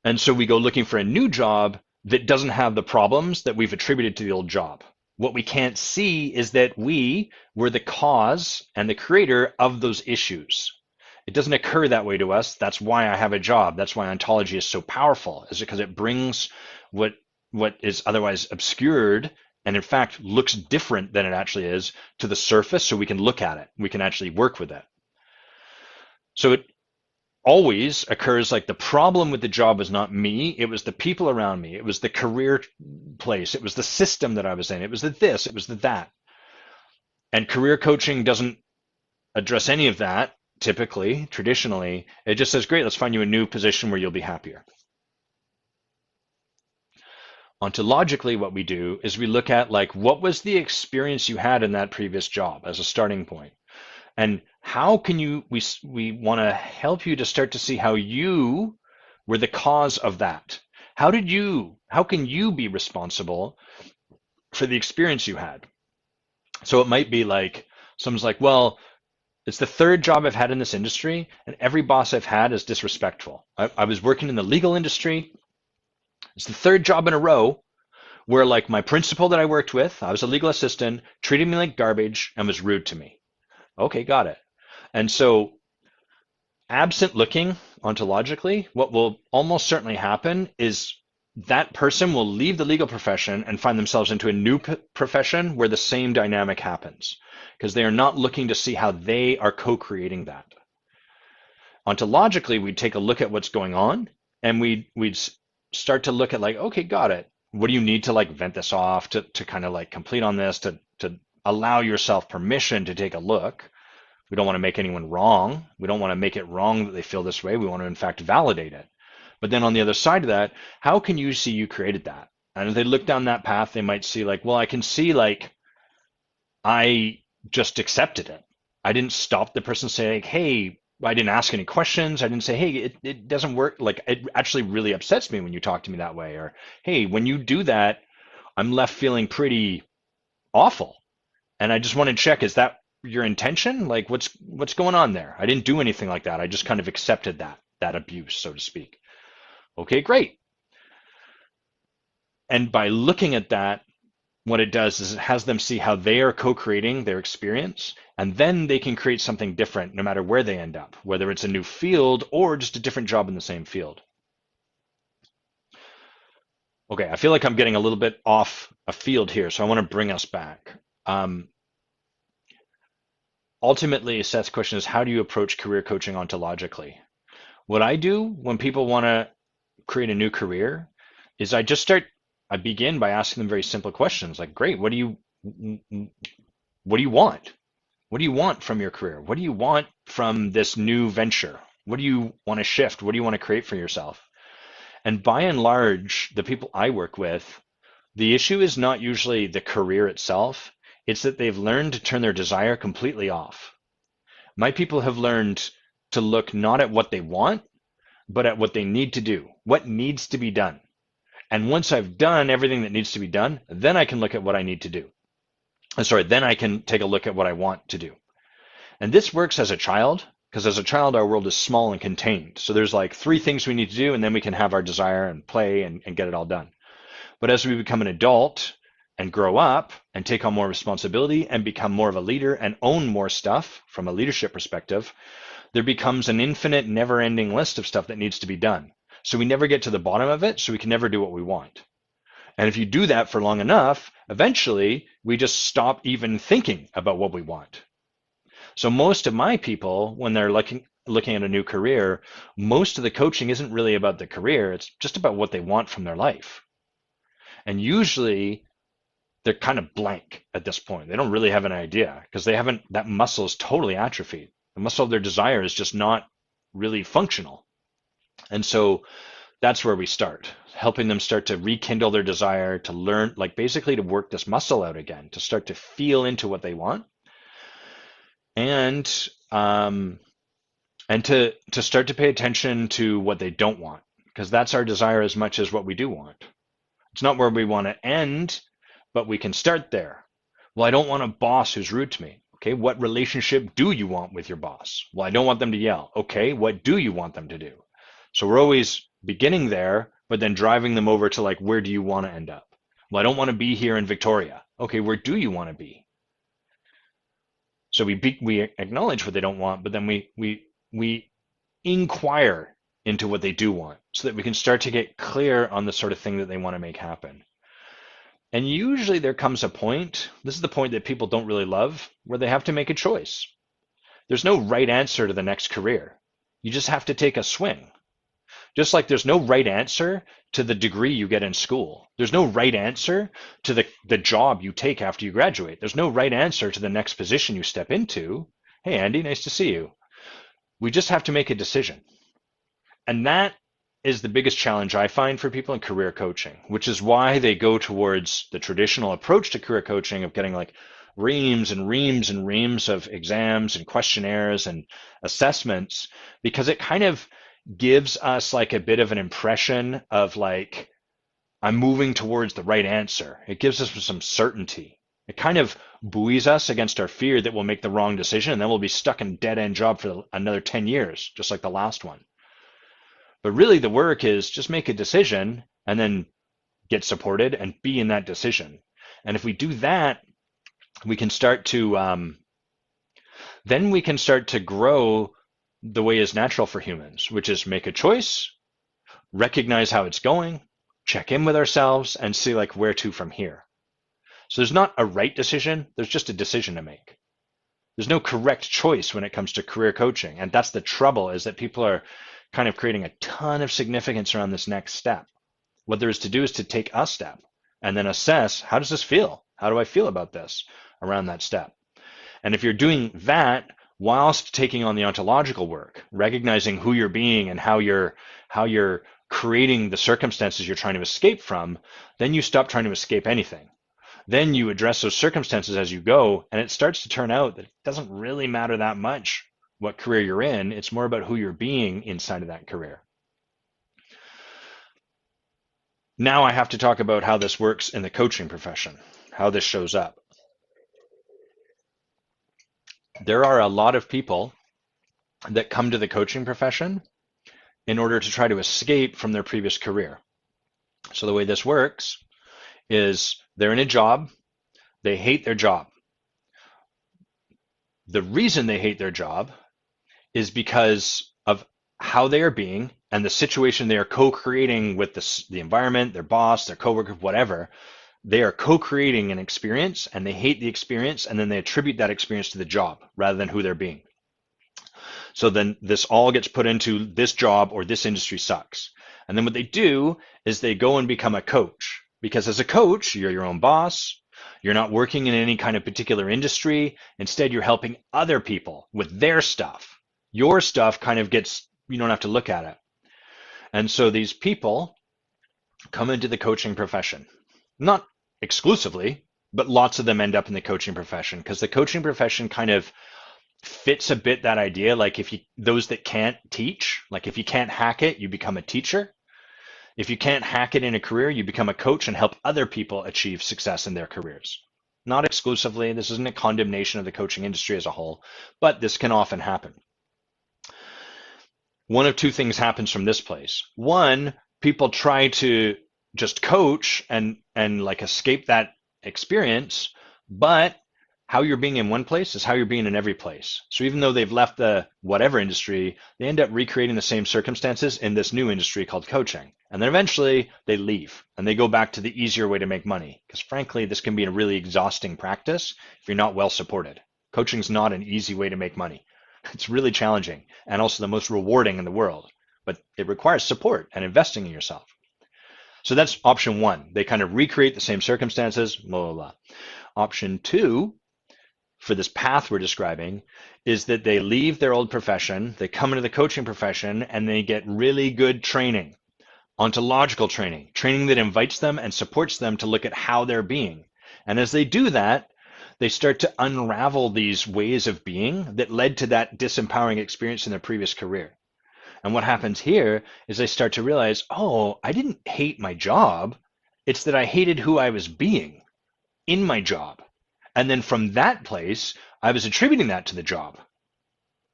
and so we go looking for a new job that doesn't have the problems that we've attributed to the old job. What we can't see is that we were the cause and the creator of those issues. It doesn't occur that way to us. That's why I have a job. That's why ontology is so powerful, is because it brings what what is otherwise obscured and in fact looks different than it actually is to the surface so we can look at it. We can actually work with it. So it always occurs like the problem with the job was not me, it was the people around me, it was the career place, it was the system that I was in, it was the this, it was the that. And career coaching doesn't address any of that typically, traditionally. It just says, great, let's find you a new position where you'll be happier. Ontologically, what we do is we look at like what was the experience you had in that previous job as a starting point. And how can we want to help you to start to see how you were the cause of that? How can you be responsible for the experience you had? So it might be like, someone's like, well, it's the third job I've had in this industry, and every boss I've had is disrespectful. I was working in the legal industry. It's the third job in a row where like my principal that I worked with, I was a legal assistant, treated me like garbage and was rude to me. Okay, got it. And so absent looking ontologically, what will almost certainly happen is that person will leave the legal profession and find themselves into a new profession where the same dynamic happens because they are not looking to see how they are co-creating that. Ontologically, we'd take a look at what's going on and we'd start to look at like, okay, got it. What do you need to like vent this off to kind of like complete on this to allow yourself permission to take a look? We don't want to make anyone wrong. We don't want to make it wrong that they feel this way. We want to, in fact, validate it. But then on the other side of that, how can you see you created that? And if they look down that path, they might see like, well, I can see like I just accepted it. I didn't stop the person saying, hey, I didn't ask any questions. I didn't say, hey, it doesn't work. Like, it actually really upsets me when you talk to me that way. Or, hey, when you do that, I'm left feeling pretty awful. And I just want to check, is that your intention? Like what's going on there? I didn't do anything like that. I just kind of accepted that abuse, so to speak. Okay, great. And by looking at that, what it does is it has them see how they are co-creating their experience, and then they can create something different no matter where they end up, whether it's a new field or just a different job in the same field. Okay, I feel like I'm getting a little bit off a field here, so I want to bring us back. Ultimately, Seth's question is, how do you approach career coaching ontologically? What I do when people want to create a new career is I begin by asking them very simple questions like, great, what do you want? What do you want from your career? What do you want from this new venture? What do you want to shift? What do you want to create for yourself? And by and large, the people I work with, the issue is not usually the career itself. It's that they've learned to turn their desire completely off. My people have learned to look not at what they want, but at what they need to do, what needs to be done. And once I've done everything that needs to be done, then I can look at what I need to do. Then I can take a look at what I want to do. And this works as a child, because as a child, our world is small and contained. So there's like 3 things we need to do, and then we can have our desire and play and get it all done. But as we become an adult and grow up and take on more responsibility and become more of a leader and own more stuff from a leadership perspective, there becomes an infinite, never-ending list of stuff that needs to be done. So we never get to the bottom of it, so we can never do what we want. And if you do that for long enough, eventually we just stop even thinking about what we want. So most of my people, when they're looking at a new career, most of the coaching isn't really about the career, it's just about what they want from their life. And usually they're kind of blank at this point. They don't really have an idea because that muscle is totally atrophied. The muscle of their desire is just not really functional. And so that's where we start, helping them start to rekindle their desire, to learn, like basically to work this muscle out again, to start to feel into what they want, and to start to pay attention to what they don't want, because that's our desire as much as what we do want. It's not where we want to end, but we can start there. Well, I don't want a boss who's rude to me. Okay, what relationship do you want with your boss? Well, I don't want them to yell. Okay, what do you want them to do? So we're always beginning there, but then driving them over to like, where do you want to end up? Well, I don't want to be here in Victoria. Okay, where do you want to be? So we acknowledge what they don't want, but then we inquire into what they do want so that we can start to get clear on the sort of thing that they want to make happen. And usually there comes a point, this is the point that people don't really love, where they have to make a choice. There's no right answer to the next career. You just have to take a swing. Just like there's no right answer to the degree you get in school. There's no right answer to the job you take after you graduate. There's no right answer to the next position you step into. Hey, Andy, nice to see you. We just have to make a decision. And that is the biggest challenge I find for people in career coaching, which is why they go towards the traditional approach to career coaching of getting like reams and reams and reams of exams and questionnaires and assessments, because it kind of gives us like a bit of an impression of like, I'm moving towards the right answer. It gives us some certainty. It kind of buoys us against our fear that we'll make the wrong decision and then we'll be stuck in a dead-end job for another 10 years, just like the last one. But really the work is just make a decision and then get supported and be in that decision. And if we do that, we can start to, then we can start to grow the way is natural for humans, which is make a choice, recognize how it's going, check in with ourselves, and see like where to from here. So there's not a right decision, there's just a decision to make. There's no correct choice when it comes to career coaching. And that's the trouble, is that people are kind of creating a ton of significance around this next step. What there is to do is to take a step and then assess, how does this feel? How do I feel about this around that step? And if you're doing that whilst taking on the ontological work, recognizing who you're being and how you're creating the circumstances you're trying to escape from, then you stop trying to escape anything. Then you address those circumstances as you go, and it starts to turn out that it doesn't really matter that much what career you're in. It's more about who you're being inside of that career. Now I have to talk about how this works in the coaching profession, how this shows up. There are a lot of people that come to the coaching profession in order to try to escape from their previous career. So the way this works is they're in a job, they hate their job. The reason they hate their job is because of how they are being and the situation they are co-creating with the environment, their boss, their coworker, whatever. They are co-creating an experience and they hate the experience, and then they attribute that experience to the job rather than who they're being. So then this all gets put into this job or this industry sucks. And then what they do is they go and become a coach, because as a coach, you're your own boss. You're not working in any kind of particular industry. Instead, you're helping other people with their stuff. Your stuff kind of gets, you don't have to look at it. And so these people come into the coaching profession. Not exclusively, but lots of them end up in the coaching profession, because the coaching profession kind of fits a bit that idea. Like those that can't teach, like if you can't hack it, you become a teacher. If you can't hack it in a career, you become a coach and help other people achieve success in their careers. Not exclusively, this isn't a condemnation of the coaching industry as a whole, but this can often happen. One of two things happens from this place. One, people try to just coach and like escape that experience, but how you're being in one place is how you're being in every place. So even though they've left the whatever industry, they end up recreating the same circumstances in this new industry called coaching. And then eventually they leave and they go back to the easier way to make money. Because frankly, this can be a really exhausting practice if you're not well supported. Coaching is not an easy way to make money. It's really challenging and also the most rewarding in the world, but it requires support and investing in yourself. So that's option one. They kind of recreate the same circumstances, blah, blah, blah. Option two for this path we're describing is that they leave their old profession, they come into the coaching profession, and they get really good training, ontological training, training that invites them and supports them to look at how they're being. And as they do that, they start to unravel these ways of being that led to that disempowering experience in their previous career. And what happens here is they start to realize, oh, I didn't hate my job. It's that I hated who I was being in my job. And then from that place, I was attributing that to the job.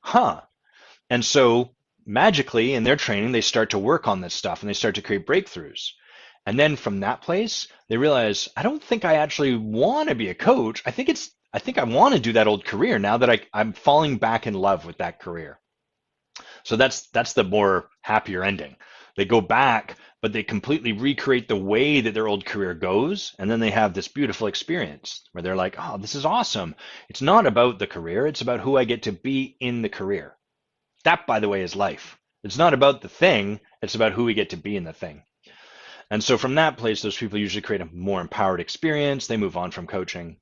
Huh. And so magically in their training, they start to work on this stuff and they start to create breakthroughs. And then from that place, they realize, I don't think I actually want to be a coach. I think I want to do that old career now that I'm falling back in love with that career. So that's the more happier ending. They go back, but they completely recreate the way that their old career goes, and then they have this beautiful experience where they're like, oh, this is awesome. It's not about the career, it's about who I get to be in the career. That, by the way, is life. It's not about the thing, it's about who we get to be in the thing. And so from that place, those people usually create a more empowered experience. They move on from coaching.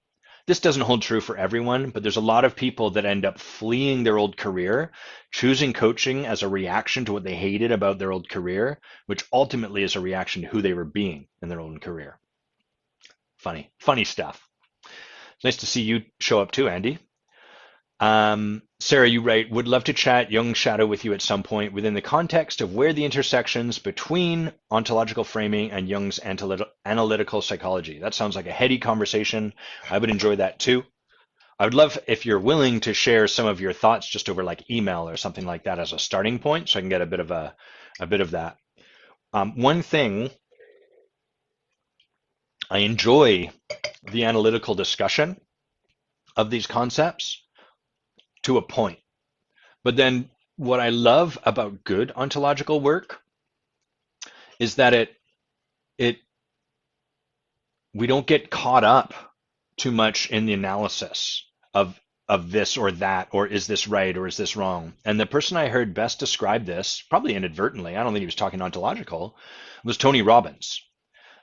This doesn't hold true for everyone, but there's a lot of people that end up fleeing their old career, choosing coaching as a reaction to what they hated about their old career, which ultimately is a reaction to who they were being in their own career. Funny stuff. It's nice to see you show up too, Andy. Sarah, you write, would love to chat Jung's shadow with you at some point within the context of where the intersections between ontological framing and Jung's analytical psychology. That sounds like a heady conversation. I would enjoy that too. I would love if you're willing to share some of your thoughts just over like email or something like that as a starting point, so I can get a bit of that. One thing, I enjoy the analytical discussion of these concepts to a point. But then what I love about good ontological work is that we don't get caught up too much in the analysis of this or that, or is this right or is this wrong. And the person I heard best describe this, probably inadvertently, I don't think he was talking ontological, was Tony Robbins.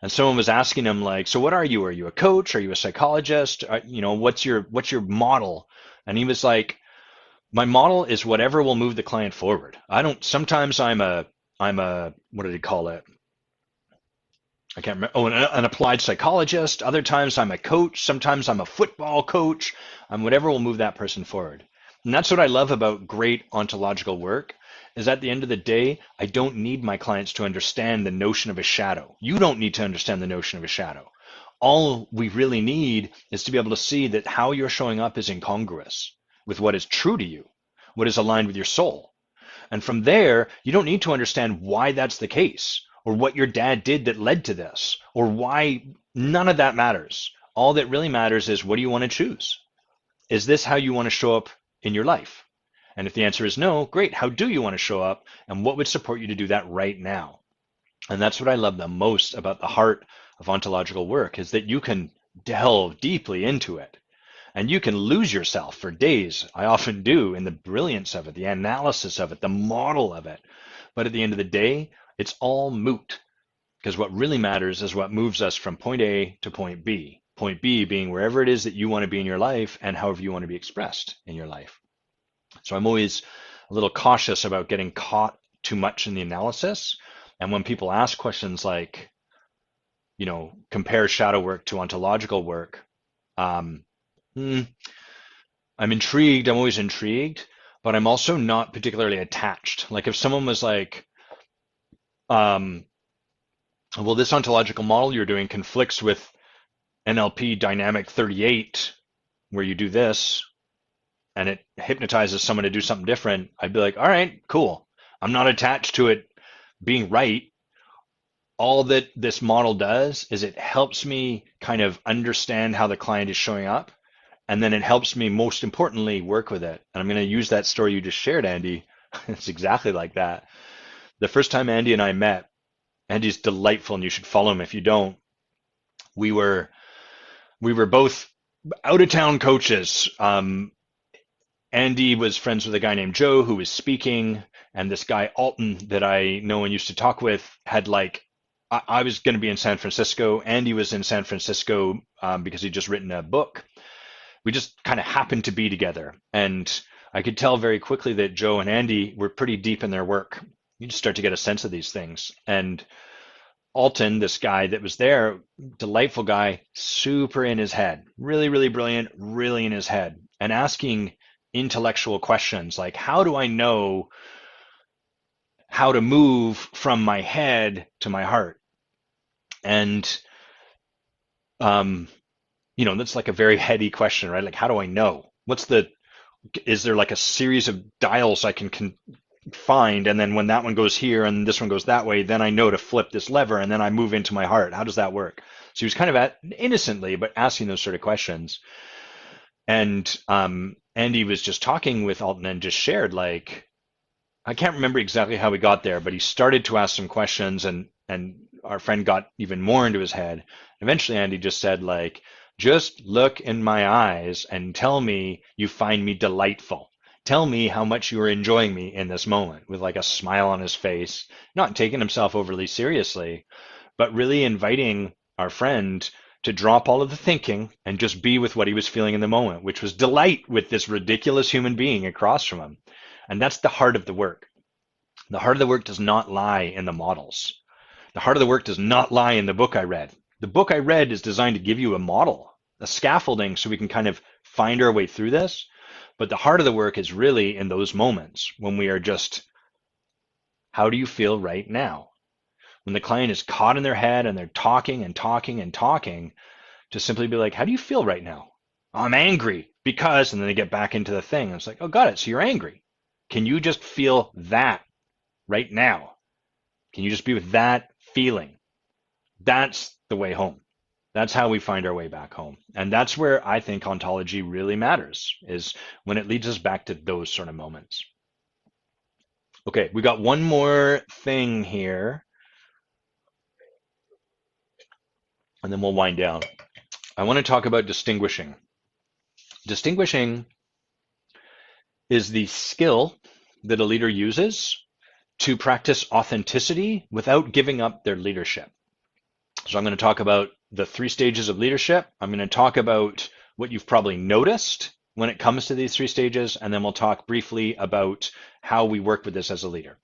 And someone was asking him like, so what are you? Are you a coach? Are you a psychologist? What's your model? And he was like, my model is whatever will move the client forward. Sometimes I'm a, what did he call it? I can't remember. Oh, an applied psychologist. Other times I'm a coach. Sometimes I'm a football coach. I'm whatever will move that person forward. And that's what I love about great ontological work is at the end of the day, I don't need my clients to understand the notion of a shadow. You don't need to understand the notion of a shadow. All we really need is to be able to see that how you're showing up is incongruous with what is true to you, what is aligned with your soul. And from there, you don't need to understand why that's the case or what your dad did that led to this or why. None of that matters. All that really matters is, what do you want to choose? Is this how you want to show up in your life? And if the answer is no, great. How do you want to show up? And what would support you to do that right now? And that's what I love the most about the heart of ontological work, is that you can delve deeply into it. And you can lose yourself for days. I often do, in the brilliance of it, the analysis of it, the model of it. But at the end of the day, it's all moot, because what really matters is what moves us from point A to point B. Point B being wherever it is that you want to be in your life and however you want to be expressed in your life. So I'm always a little cautious about getting caught too much in the analysis. And when people ask questions like, compare shadow work to ontological work, I'm intrigued. I'm always intrigued, but I'm also not particularly attached. Like if someone was like, well, this ontological model you're doing conflicts with NLP Dynamic 38, where you do this, and it hypnotizes someone to do something different, I'd be like, all right, cool. I'm not attached to it being right. All that this model does is it helps me kind of understand how the client is showing up. And then it helps me, most importantly, work with it. And I'm going to use that story you just shared, Andy. It's exactly like that. The first time Andy and I met, Andy's delightful, and you should follow him if you don't. We were both out-of-town coaches. Andy was friends with a guy named Joe who was speaking, and this guy Alton that I know and used to talk with had I was going to be in San Francisco. Andy was in San Francisco because he'd just written a book. we just kind of happened to be together. And I could tell very quickly that Joe and Andy were pretty deep in their work. You just start to get a sense of these things. And Alton, this guy that was there, delightful guy, super in his head, really, really brilliant, really in his head, and asking intellectual questions like, how do I know how to move from my head to my heart? And, um, that's like a very heady question, right? Like, how do I know? Is there like a series of dials I can find, and then when that one goes here and this one goes that way, then I know to flip this lever and then I move into my heart. How does that work? So he was kind of innocently, but asking those sort of questions. And Andy was just talking with Alton and just shared, like, I can't remember exactly how we got there, but he started to ask some questions, and our friend got even more into his head. Eventually, Andy just said, like, just look in my eyes and tell me you find me delightful. Tell me how much you are enjoying me in this moment, with like a smile on his face, not taking himself overly seriously, but really inviting our friend to drop all of the thinking and just be with what he was feeling in the moment, which was delight with this ridiculous human being across from him. And that's the heart of the work. The heart of the work does not lie in the models. The heart of the work does not lie in the book I read. The book I read is designed to give you a model, a scaffolding, so we can kind of find our way through this. But the heart of the work is really in those moments when we are just, how do you feel right now? When the client is caught in their head and they're talking and talking and talking, to simply be like, how do you feel right now? Oh, I'm angry because, and then they get back into the thing. And it's like, oh, got it. So you're angry. Can you just feel that right now? Can you just be with that feeling? That's the way home. That's how we find our way back home. And that's where I think ontology really matters, is when it leads us back to those sort of moments. Okay, we got one more thing here, and then we'll wind down. I want to talk about distinguishing. Distinguishing is the skill that a leader uses to practice authenticity without giving up their leadership. So I'm going to talk about the 3 stages of leadership. I'm going to talk about what you've probably noticed when it comes to these 3 stages, and then we'll talk briefly about how we work with this as a leader.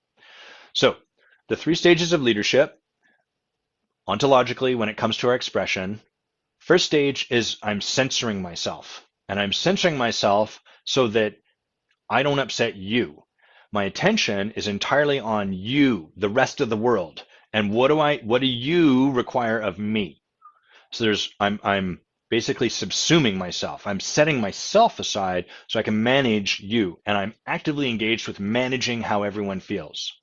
So the 3 stages of leadership, ontologically, when it comes to our expression, first stage is I'm censoring myself. And I'm censoring myself so that I don't upset you. My attention is entirely on you, the rest of the world. And what do you require of me? So I'm basically subsuming myself. I'm setting myself aside so I can manage you. And I'm actively engaged with managing how everyone feels.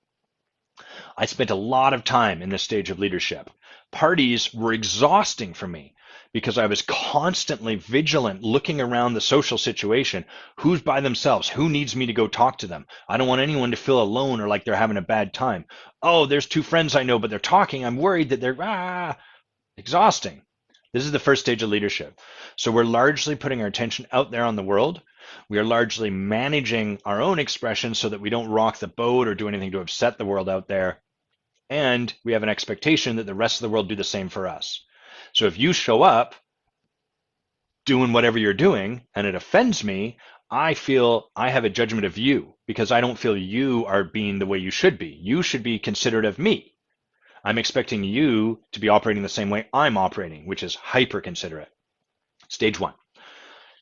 I spent a lot of time in this stage of leadership. Parties were exhausting for me because I was constantly vigilant, looking around the social situation. Who's by themselves? Who needs me to go talk to them? I don't want anyone to feel alone or like they're having a bad time. Oh, there's 2 friends I know, but they're talking. I'm worried that they're exhausting. This is the first stage of leadership. So we're largely putting our attention out there on the world. We are largely managing our own expression so that we don't rock the boat or do anything to upset the world out there. And we have an expectation that the rest of the world do the same for us. So if you show up doing whatever you're doing and it offends me, I feel I have a judgment of you because I don't feel you are being the way you should be. You should be considerate of me. I'm expecting you to be operating the same way I'm operating, which is hyper considerate. Stage 1.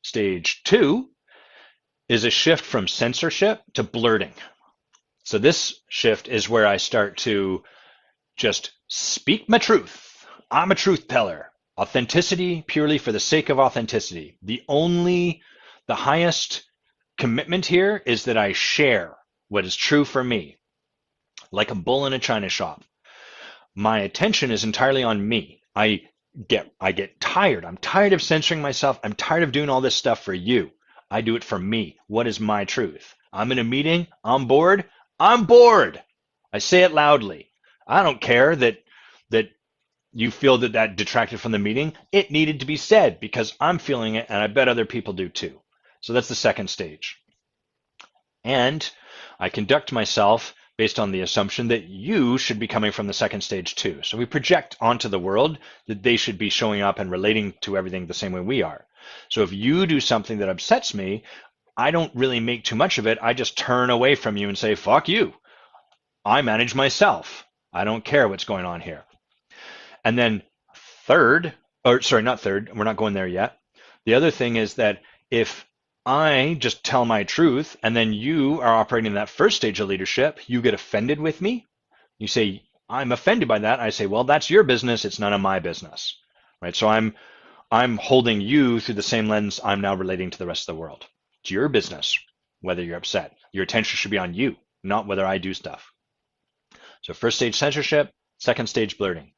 Stage 2 is a shift from censorship to blurting. So this shift is where I start to just speak my truth. I'm a truth teller. Authenticity purely for the sake of authenticity. The highest commitment here is that I share what is true for me, like a bull in a china shop. My attention is entirely on me. I get tired. I'm tired of censoring myself. I'm tired of doing all this stuff for you. I do it for me. What is my truth? I'm in a meeting. I'm bored. I'm bored. I say it loudly. I don't care that you feel that detracted from the meeting. It needed to be said because I'm feeling it, and I bet other people do too. So that's the second stage. And I conduct myself based on the assumption that you should be coming from the second stage too. So we project onto the world that they should be showing up and relating to everything the same way we are. So if you do something that upsets me, I don't really make too much of it. I just turn away from you and say, fuck you. I manage myself. I don't care what's going on here. And then third, or sorry, not third, we're not going there yet. The other thing is that if I just tell my truth and then you are operating in that first stage of leadership, you get offended with me. You say, I'm offended by that. I say, well, that's your business. It's none of my business. Right? So I'm holding you through the same lens I'm now relating to the rest of the world. It's your business whether you're upset. Your attention should be on you, not whether I do stuff. So first stage censorship, second stage blurting.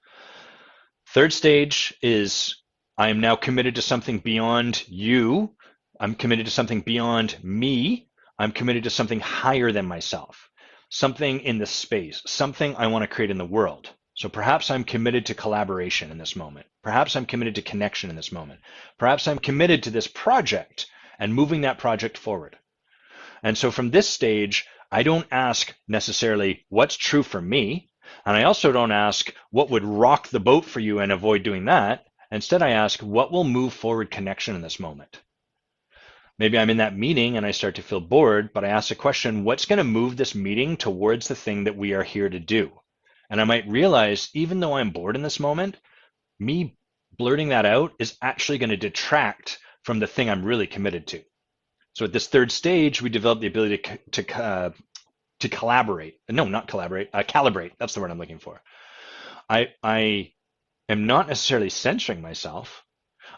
Third stage is I am now committed to something beyond you. I'm committed to something beyond me. I'm committed to something higher than myself, something in the space, something I want to create in the world. So perhaps I'm committed to collaboration in this moment. Perhaps I'm committed to connection in this moment. Perhaps I'm committed to this project and moving that project forward. And so from this stage, I don't ask necessarily what's true for me. And I also don't ask what would rock the boat for you and avoid doing that. Instead, I ask what will move forward connection in this moment. Maybe I'm in that meeting and I start to feel bored, but I ask the question, what's going to move this meeting towards the thing that we are here to do? And I might realize, even though I'm bored in this moment, me blurting that out is actually going to detract from the thing I'm really committed to. So at this third stage, we develop the ability to collaborate. No, not collaborate. Calibrate. That's the word I'm looking for. I am not necessarily censoring myself.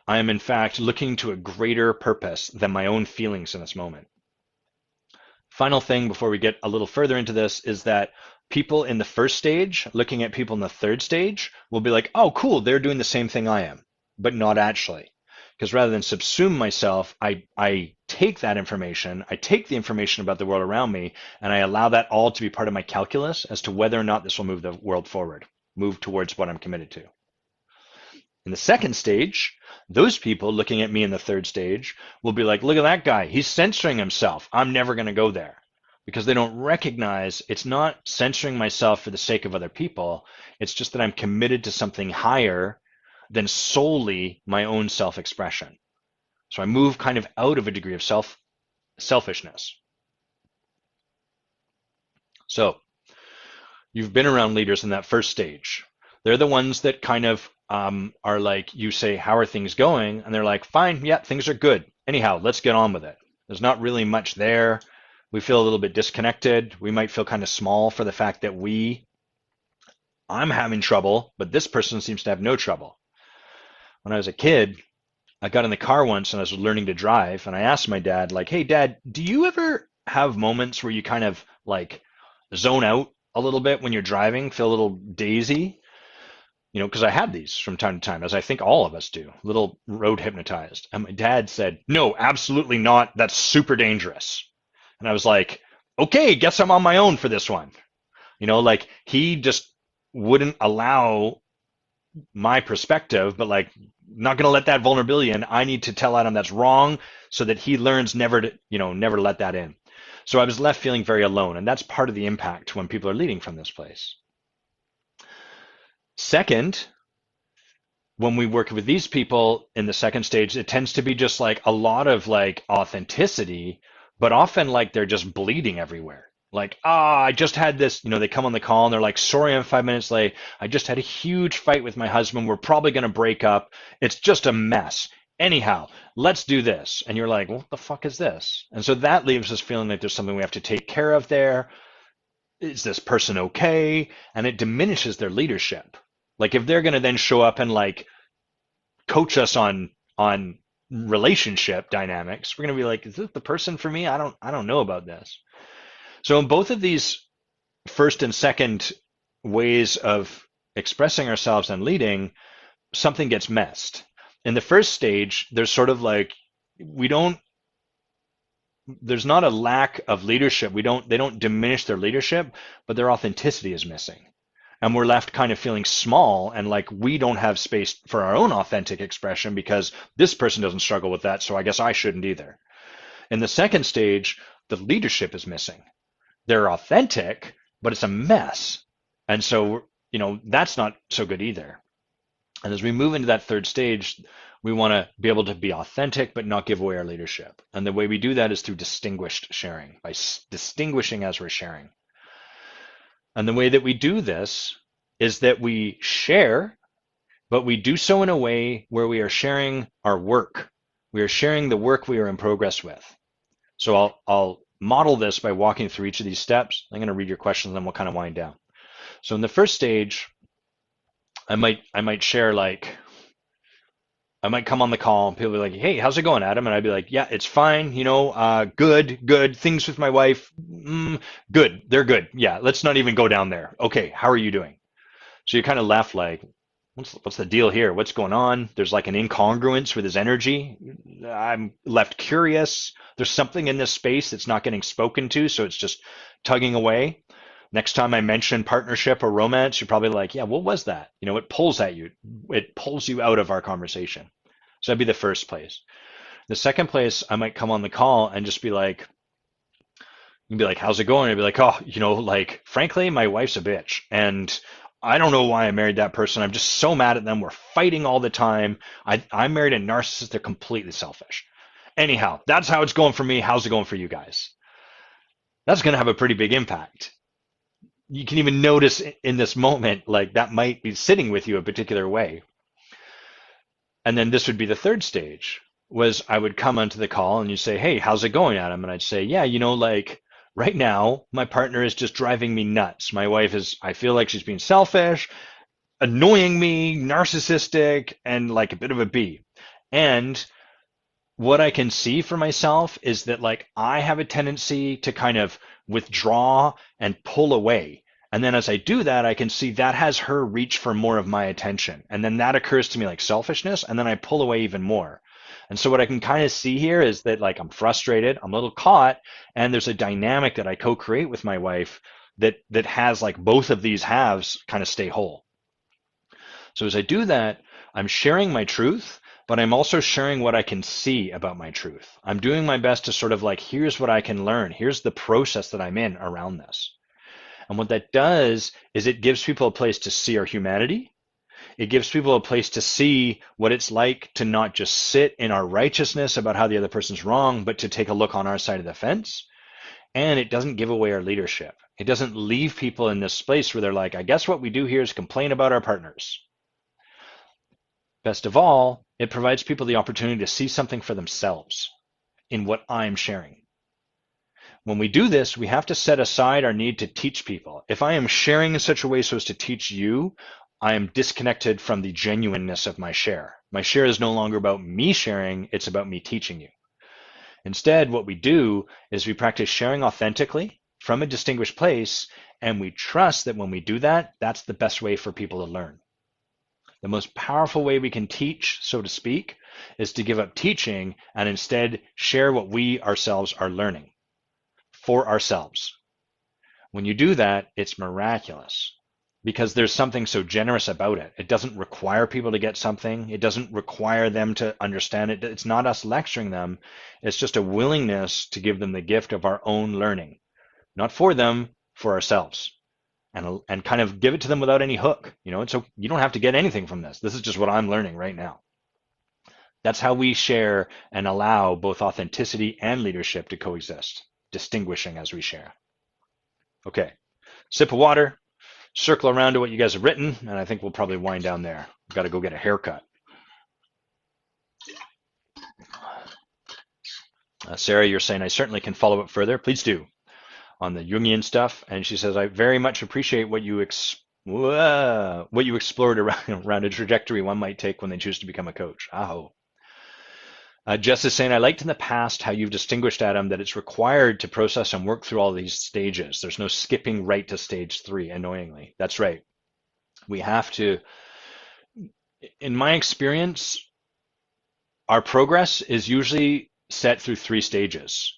I am in fact looking to a greater purpose than my own feelings in this moment. Final thing before we get a little further into this is that people in the first stage looking at people in the third stage will be like, oh, cool, they're doing the same thing I am, but not actually. Because rather than subsume myself, I take that information, I take the information about the world around me, and I allow that all to be part of my calculus as to whether or not this will move the world forward, move towards what I'm committed to. In the second stage, those people looking at me in the third stage will be like, look at that guy, he's censoring himself. I'm never going to go there. Because they don't recognize it's not censoring myself for the sake of other people. It's just that I'm committed to something higher than solely my own self-expression. So I move kind of out of a degree of selfishness. So you've been around leaders in that first stage. They're the ones that kind of are like, you say, how are things going? And they're like, fine, yeah, things are good. Anyhow, let's get on with it. There's not really much there. We feel a little bit disconnected. We might feel kind of small for the fact that I'm having trouble, but this person seems to have no trouble. When I was a kid, I got in the car once and I was learning to drive, and I asked my dad, like, hey, Dad, do you ever have moments where you kind of like zone out a little bit when you're driving, feel a little daisy? You know, because I have these from time to time, as I think all of us do, a little road hypnotized. And my dad said, no, absolutely not. That's super dangerous. And I was like, okay, guess I'm on my own for this one. You know, like he just wouldn't allow my perspective, but like not going to let that vulnerability in. I need to tell Adam that's wrong so that he learns never to, never let that in. So I was left feeling very alone. And that's part of the impact when people are leading from this place. Second, when we work with these people in the second stage, it tends to be just like a lot of like authenticity, but often like they're just bleeding everywhere. Like, I just had this, they come on the call and they're like, sorry, I'm 5 minutes late. I just had a huge fight with my husband. We're probably going to break up. It's just a mess. Anyhow, let's do this. And you're like, what the fuck is this? And so that leaves us feeling like there's something we have to take care of there. Is this person okay? And it diminishes their leadership. Like if they're going to then show up and like coach us on relationship dynamics, we're going to be like, is this the person for me? I don't know about this. So in both of these first and second ways of expressing ourselves and leading, something gets messed. In the first stage, there's sort of like, there's not a lack of leadership. They don't diminish their leadership, but their authenticity is missing. And we're left kind of feeling small and like we don't have space for our own authentic expression because this person doesn't struggle with that, so I guess I shouldn't either. In the second stage, the leadership is missing. They're authentic, but it's a mess. And so, that's not so good either. And as we move into that third stage, we want to be able to be authentic, but not give away our leadership. And the way we do that is through distinguished sharing, by distinguishing as we're sharing. And the way that we do this is that we share, but we do so in a way where we are sharing our work. We are sharing the work we are in progress with. So I'll model this by walking through each of these steps. I'm going to read your questions and then we'll kind of wind down. So in the first stage, I might share like, I might come on the call and people be like, "Hey, how's it going, Adam?" And I'd be like, "Yeah, it's fine. Good. Things with my wife, good. They're good. Yeah, let's not even go down there. Okay, how are you doing?" So you kind of left like, what's the deal here? What's going on? There's like an incongruence with his energy. I'm left curious. There's something in this space that's not getting spoken to, so it's just tugging away. Next time I mention partnership or romance, you're probably like, yeah, what was that? It pulls at you. It pulls you out of our conversation. So that'd be the first place. The second place, I might come on the call and just be like, you'd be like, how's it going? I'd be like, oh, like, frankly, my wife's a bitch. And I don't know why I married that person. I'm just so mad at them. We're fighting all the time. I married a narcissist. They're completely selfish. Anyhow, that's how it's going for me. How's it going for you guys? That's going to have a pretty big impact. You can even notice in this moment, like that might be sitting with you a particular way. And then this would be the third stage, was I would come onto the call and you say, "Hey, how's it going, Adam?" And I'd say, "Yeah, like right now, my partner is just driving me nuts. My wife I feel like she's being selfish, annoying me, narcissistic, and like a bit of a bee. And what I can see for myself is that like I have a tendency to kind of withdraw and pull away. And then as I do that, I can see that has her reach for more of my attention. And then that occurs to me like selfishness, and then I pull away even more. And so what I can kind of see here is that like I'm frustrated, I'm a little caught, and there's a dynamic that I co-create with my wife that has like both of these halves kind of stay whole. So as I do that, I'm sharing my truth, but I'm also sharing what I can see about my truth. I'm doing my best to sort of like, here's what I can learn. Here's the process that I'm in around this. And what that does is it gives people a place to see our humanity. It gives people a place to see what it's like to not just sit in our righteousness about how the other person's wrong, but to take a look on our side of the fence. And it doesn't give away our leadership. It doesn't leave people in this place where they're like, I guess what we do here is complain about our partners. Best of all, it provides people the opportunity to see something for themselves in what I'm sharing. When we do this, we have to set aside our need to teach people. If I am sharing in such a way so as to teach you, I am disconnected from the genuineness of my share. My share is no longer about me sharing, it's about me teaching you. Instead, what we do is we practice sharing authentically from a distinguished place, and we trust that when we do that, that's the best way for people to learn. The most powerful way we can teach, so to speak, is to give up teaching and instead share what we ourselves are learning for ourselves. When you do that, it's miraculous because there's something so generous about it. It doesn't require people to get something. It doesn't require them to understand it. It's not us lecturing them. It's just a willingness to give them the gift of our own learning, not for them, for ourselves. And kind of give it to them without any hook. And so you don't have to get anything from this. This is just what I'm learning right now. That's how we share and allow both authenticity and leadership to coexist, distinguishing as we share. Okay, sip of water, circle around to what you guys have written, and I think we'll probably wind down there. I've got to go get a haircut. Sarah, you're saying I certainly can follow up further. Please do. On the Jungian stuff, and she says, I very much appreciate what you explored around a trajectory one might take when they choose to become a coach. Aho. Jess is saying, I liked in the past how you've distinguished, Adam, that it's required to process and work through all these stages. There's no skipping right to stage 3, annoyingly. That's right. We have to, in my experience, our progress is usually set through 3 stages.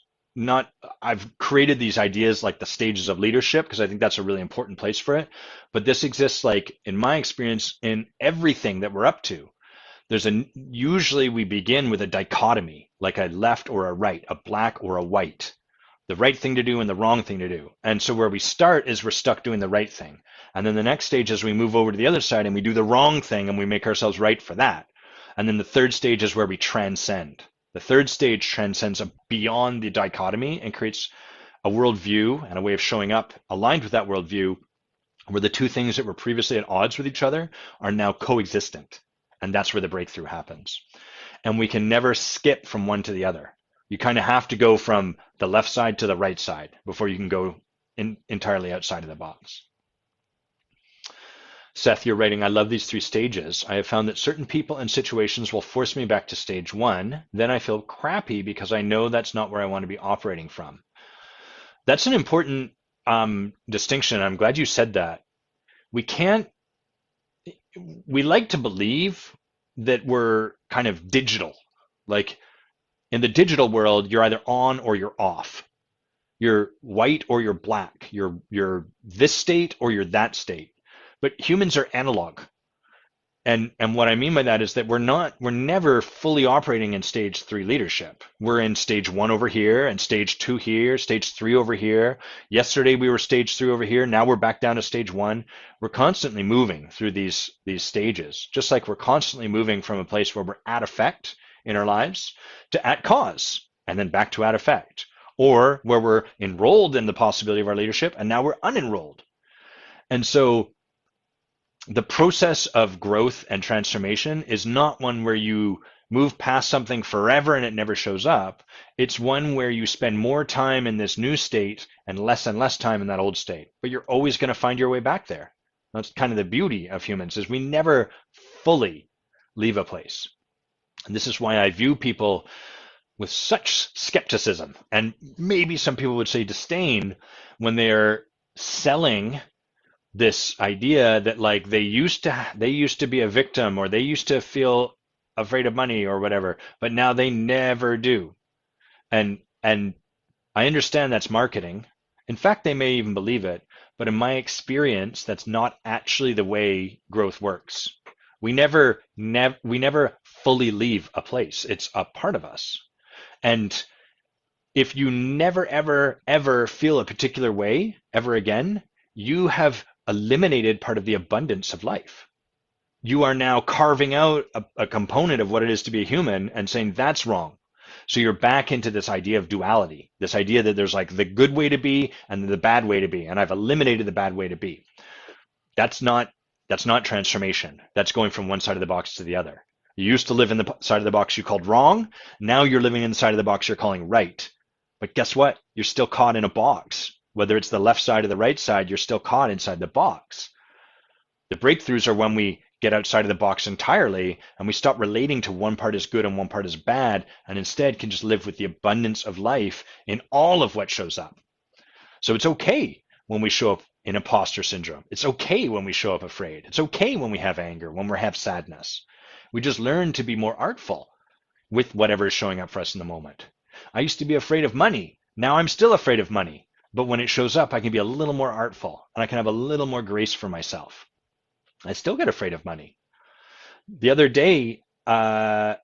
I've created these ideas like the stages of leadership because I think that's a really important place for it. But this exists, like in my experience, in everything that we're up to. Usually we begin with a dichotomy, like a left or a right, a black or a white. the right thing to do and the wrong thing to do. And so where we start is we're stuck doing the right thing. And then the next stage is we move over to the other side and we do the wrong thing and we make ourselves right for that. And then the third stage is where we transcend. The third stage transcends beyond the dichotomy and creates a worldview and a way of showing up aligned with that worldview, where the two things that were previously at odds with each other are now coexistent. And that's where the breakthrough happens. And we can never skip from one to the other. You kind of have to go from the left side to the right side before you can go entirely outside of the box. Seth, you're writing, I love these three stages. I have found that certain people and situations will force me back to stage one. Then I feel crappy because I know that's not where I want to be operating from. That's an important distinction. I'm glad you said that. We like to believe that we're kind of digital. Like in the digital world, you're either on or you're off. You're white or you're black. You're this state or you're that state. But humans are analog. And what I mean by that is that we're never fully operating in stage three leadership. We're in stage one over here and stage two here, stage three over here. Yesterday we were stage three over here. Now we're back down to stage one. We're constantly moving through these stages, just like we're constantly moving from a place where we're at effect in our lives to at cause and then back to at effect, or where we're enrolled in the possibility of our leadership and now we're unenrolled. And so the process of growth and transformation is not one where you move past something forever and it never shows up. It's one where you spend more time in this new state and less time in that old state. But you're always going to find your way back there. That's kind of the beauty of humans, is we never fully leave a place. And this is why I view people with such skepticism, and maybe some people would say disdain, when they're selling this idea that like they used to be a victim, or they used to feel afraid of money or whatever, but now they never do. And I understand that's marketing. In fact, they may even believe it, but in my experience, that's not actually the way growth works. We never fully leave a place. It's a part of us. And if you never, ever feel a particular way ever again, you have eliminated part of the abundance of life. You are now carving out a component of what it is to be a human and saying that's wrong. So you're back into this idea of duality, this idea that there's like the good way to be and the bad way to be, and I've eliminated the bad way to be. That's not transformation. That's going from one side of the box to the other. You used to live in the side of the box you called wrong. Now you're living in the side of the box you're calling right. But guess what? You're still caught in a box. Whether it's the left side or the right side, you're still caught inside the box. The breakthroughs are when we get outside of the box entirely and we stop relating to one part as good and one part as bad, and instead can just live with the abundance of life in all of what shows up. So it's okay when we show up in imposter syndrome. It's okay when we show up afraid. It's okay when we have anger, when we have sadness. We just learn to be more artful with whatever is showing up for us in the moment. I used to be afraid of money. Now I'm still afraid of money. But when it shows up, I can be a little more artful and I can have a little more grace for myself. I still get afraid of money. The other day, I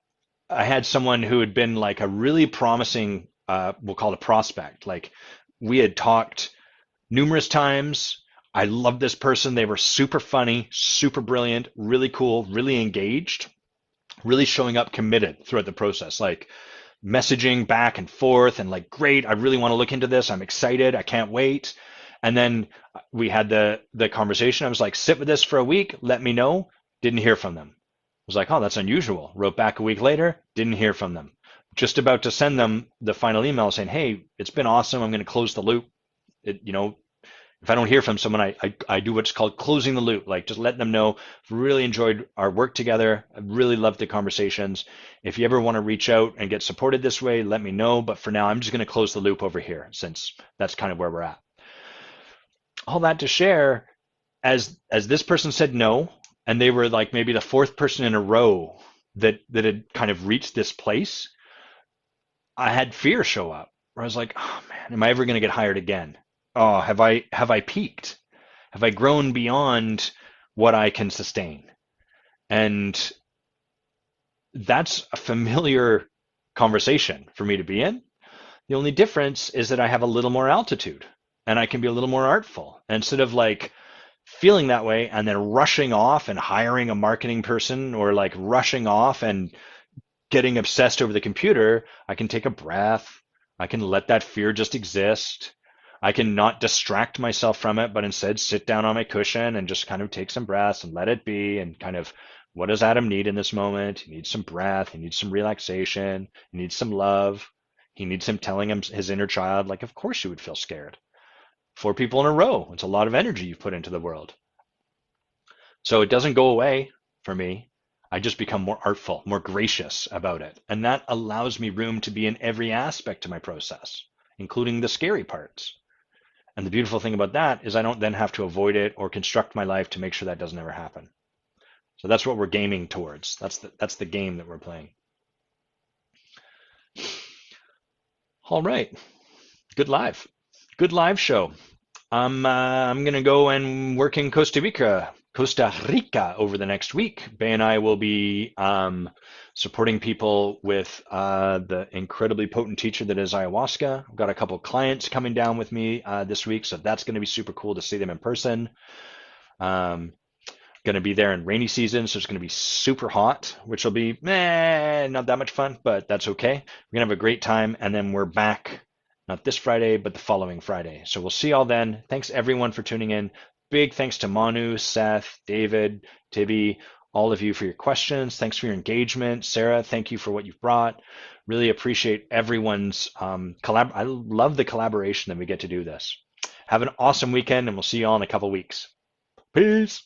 had someone who had been like a really promising, we'll call it a prospect. Like we had talked numerous times. I loved this person. They were super funny, super brilliant, really cool, really engaged, really showing up committed throughout the process. Like messaging back and forth and like, great, I really want to look into this. I'm excited. I can't wait. And then we had the conversation. I was like, sit with this for a week. Let me know. Didn't hear from them. I was like, oh, that's unusual. Wrote back a week later. Didn't hear from them. Just about to send them the final email saying, hey, it's been awesome. I'm going to close the loop. If I don't hear from someone, I do what's called closing the loop, like just letting them know, really enjoyed our work together. I really loved the conversations. If you ever want to reach out and get supported this way, let me know. But for now, I'm just going to close the loop over here, since that's kind of where we're at. All that to share, as this person said no, and they were like maybe the fourth person in a row that had kind of reached this place, I had fear show up where I was like, oh man, am I ever going to get hired again? Oh, have I peaked? Have I grown beyond what I can sustain? And that's a familiar conversation for me to be in. The only difference is that I have a little more altitude and I can be a little more artful. And instead of like feeling that way and then rushing off and hiring a marketing person or like rushing off and getting obsessed over the computer, I can take a breath. I can let that fear just exist. I can not distract myself from it, but instead sit down on my cushion and just kind of take some breaths and let it be and kind of what does Adam need in this moment? He needs some breath. He needs some relaxation. He needs some love. He needs him telling him his inner child, like, of course you would feel scared. 4 people in a row. It's a lot of energy you put into the world. So it doesn't go away for me. I just become more artful, more gracious about it. And that allows me room to be in every aspect of my process, including the scary parts. And the beautiful thing about that is I don't then have to avoid it or construct my life to make sure that doesn't ever happen. So that's what we're gaming towards. That's the game that we're playing. All right. Good live. Good live show. I'm gonna go and work in Costa Rica over the next week. Bay and I will be supporting people with the incredibly potent teacher that is ayahuasca. I've got a couple clients coming down with me this week, so that's going to be super cool to see them in person. Um, going to be there in rainy season, so it's going to be super hot, which will be not that much fun, but that's okay. We're going to have a great time, and then we're back not this Friday, but the following Friday. So we'll see y'all then. Thanks everyone for tuning in. Big thanks to Manu, Seth, David, Tibby, all of you for your questions. Thanks for your engagement. Sarah, thank you for what you've brought. Really appreciate everyone's I love the collaboration that we get to do this. Have an awesome weekend, and we'll see you all in a couple weeks. Peace.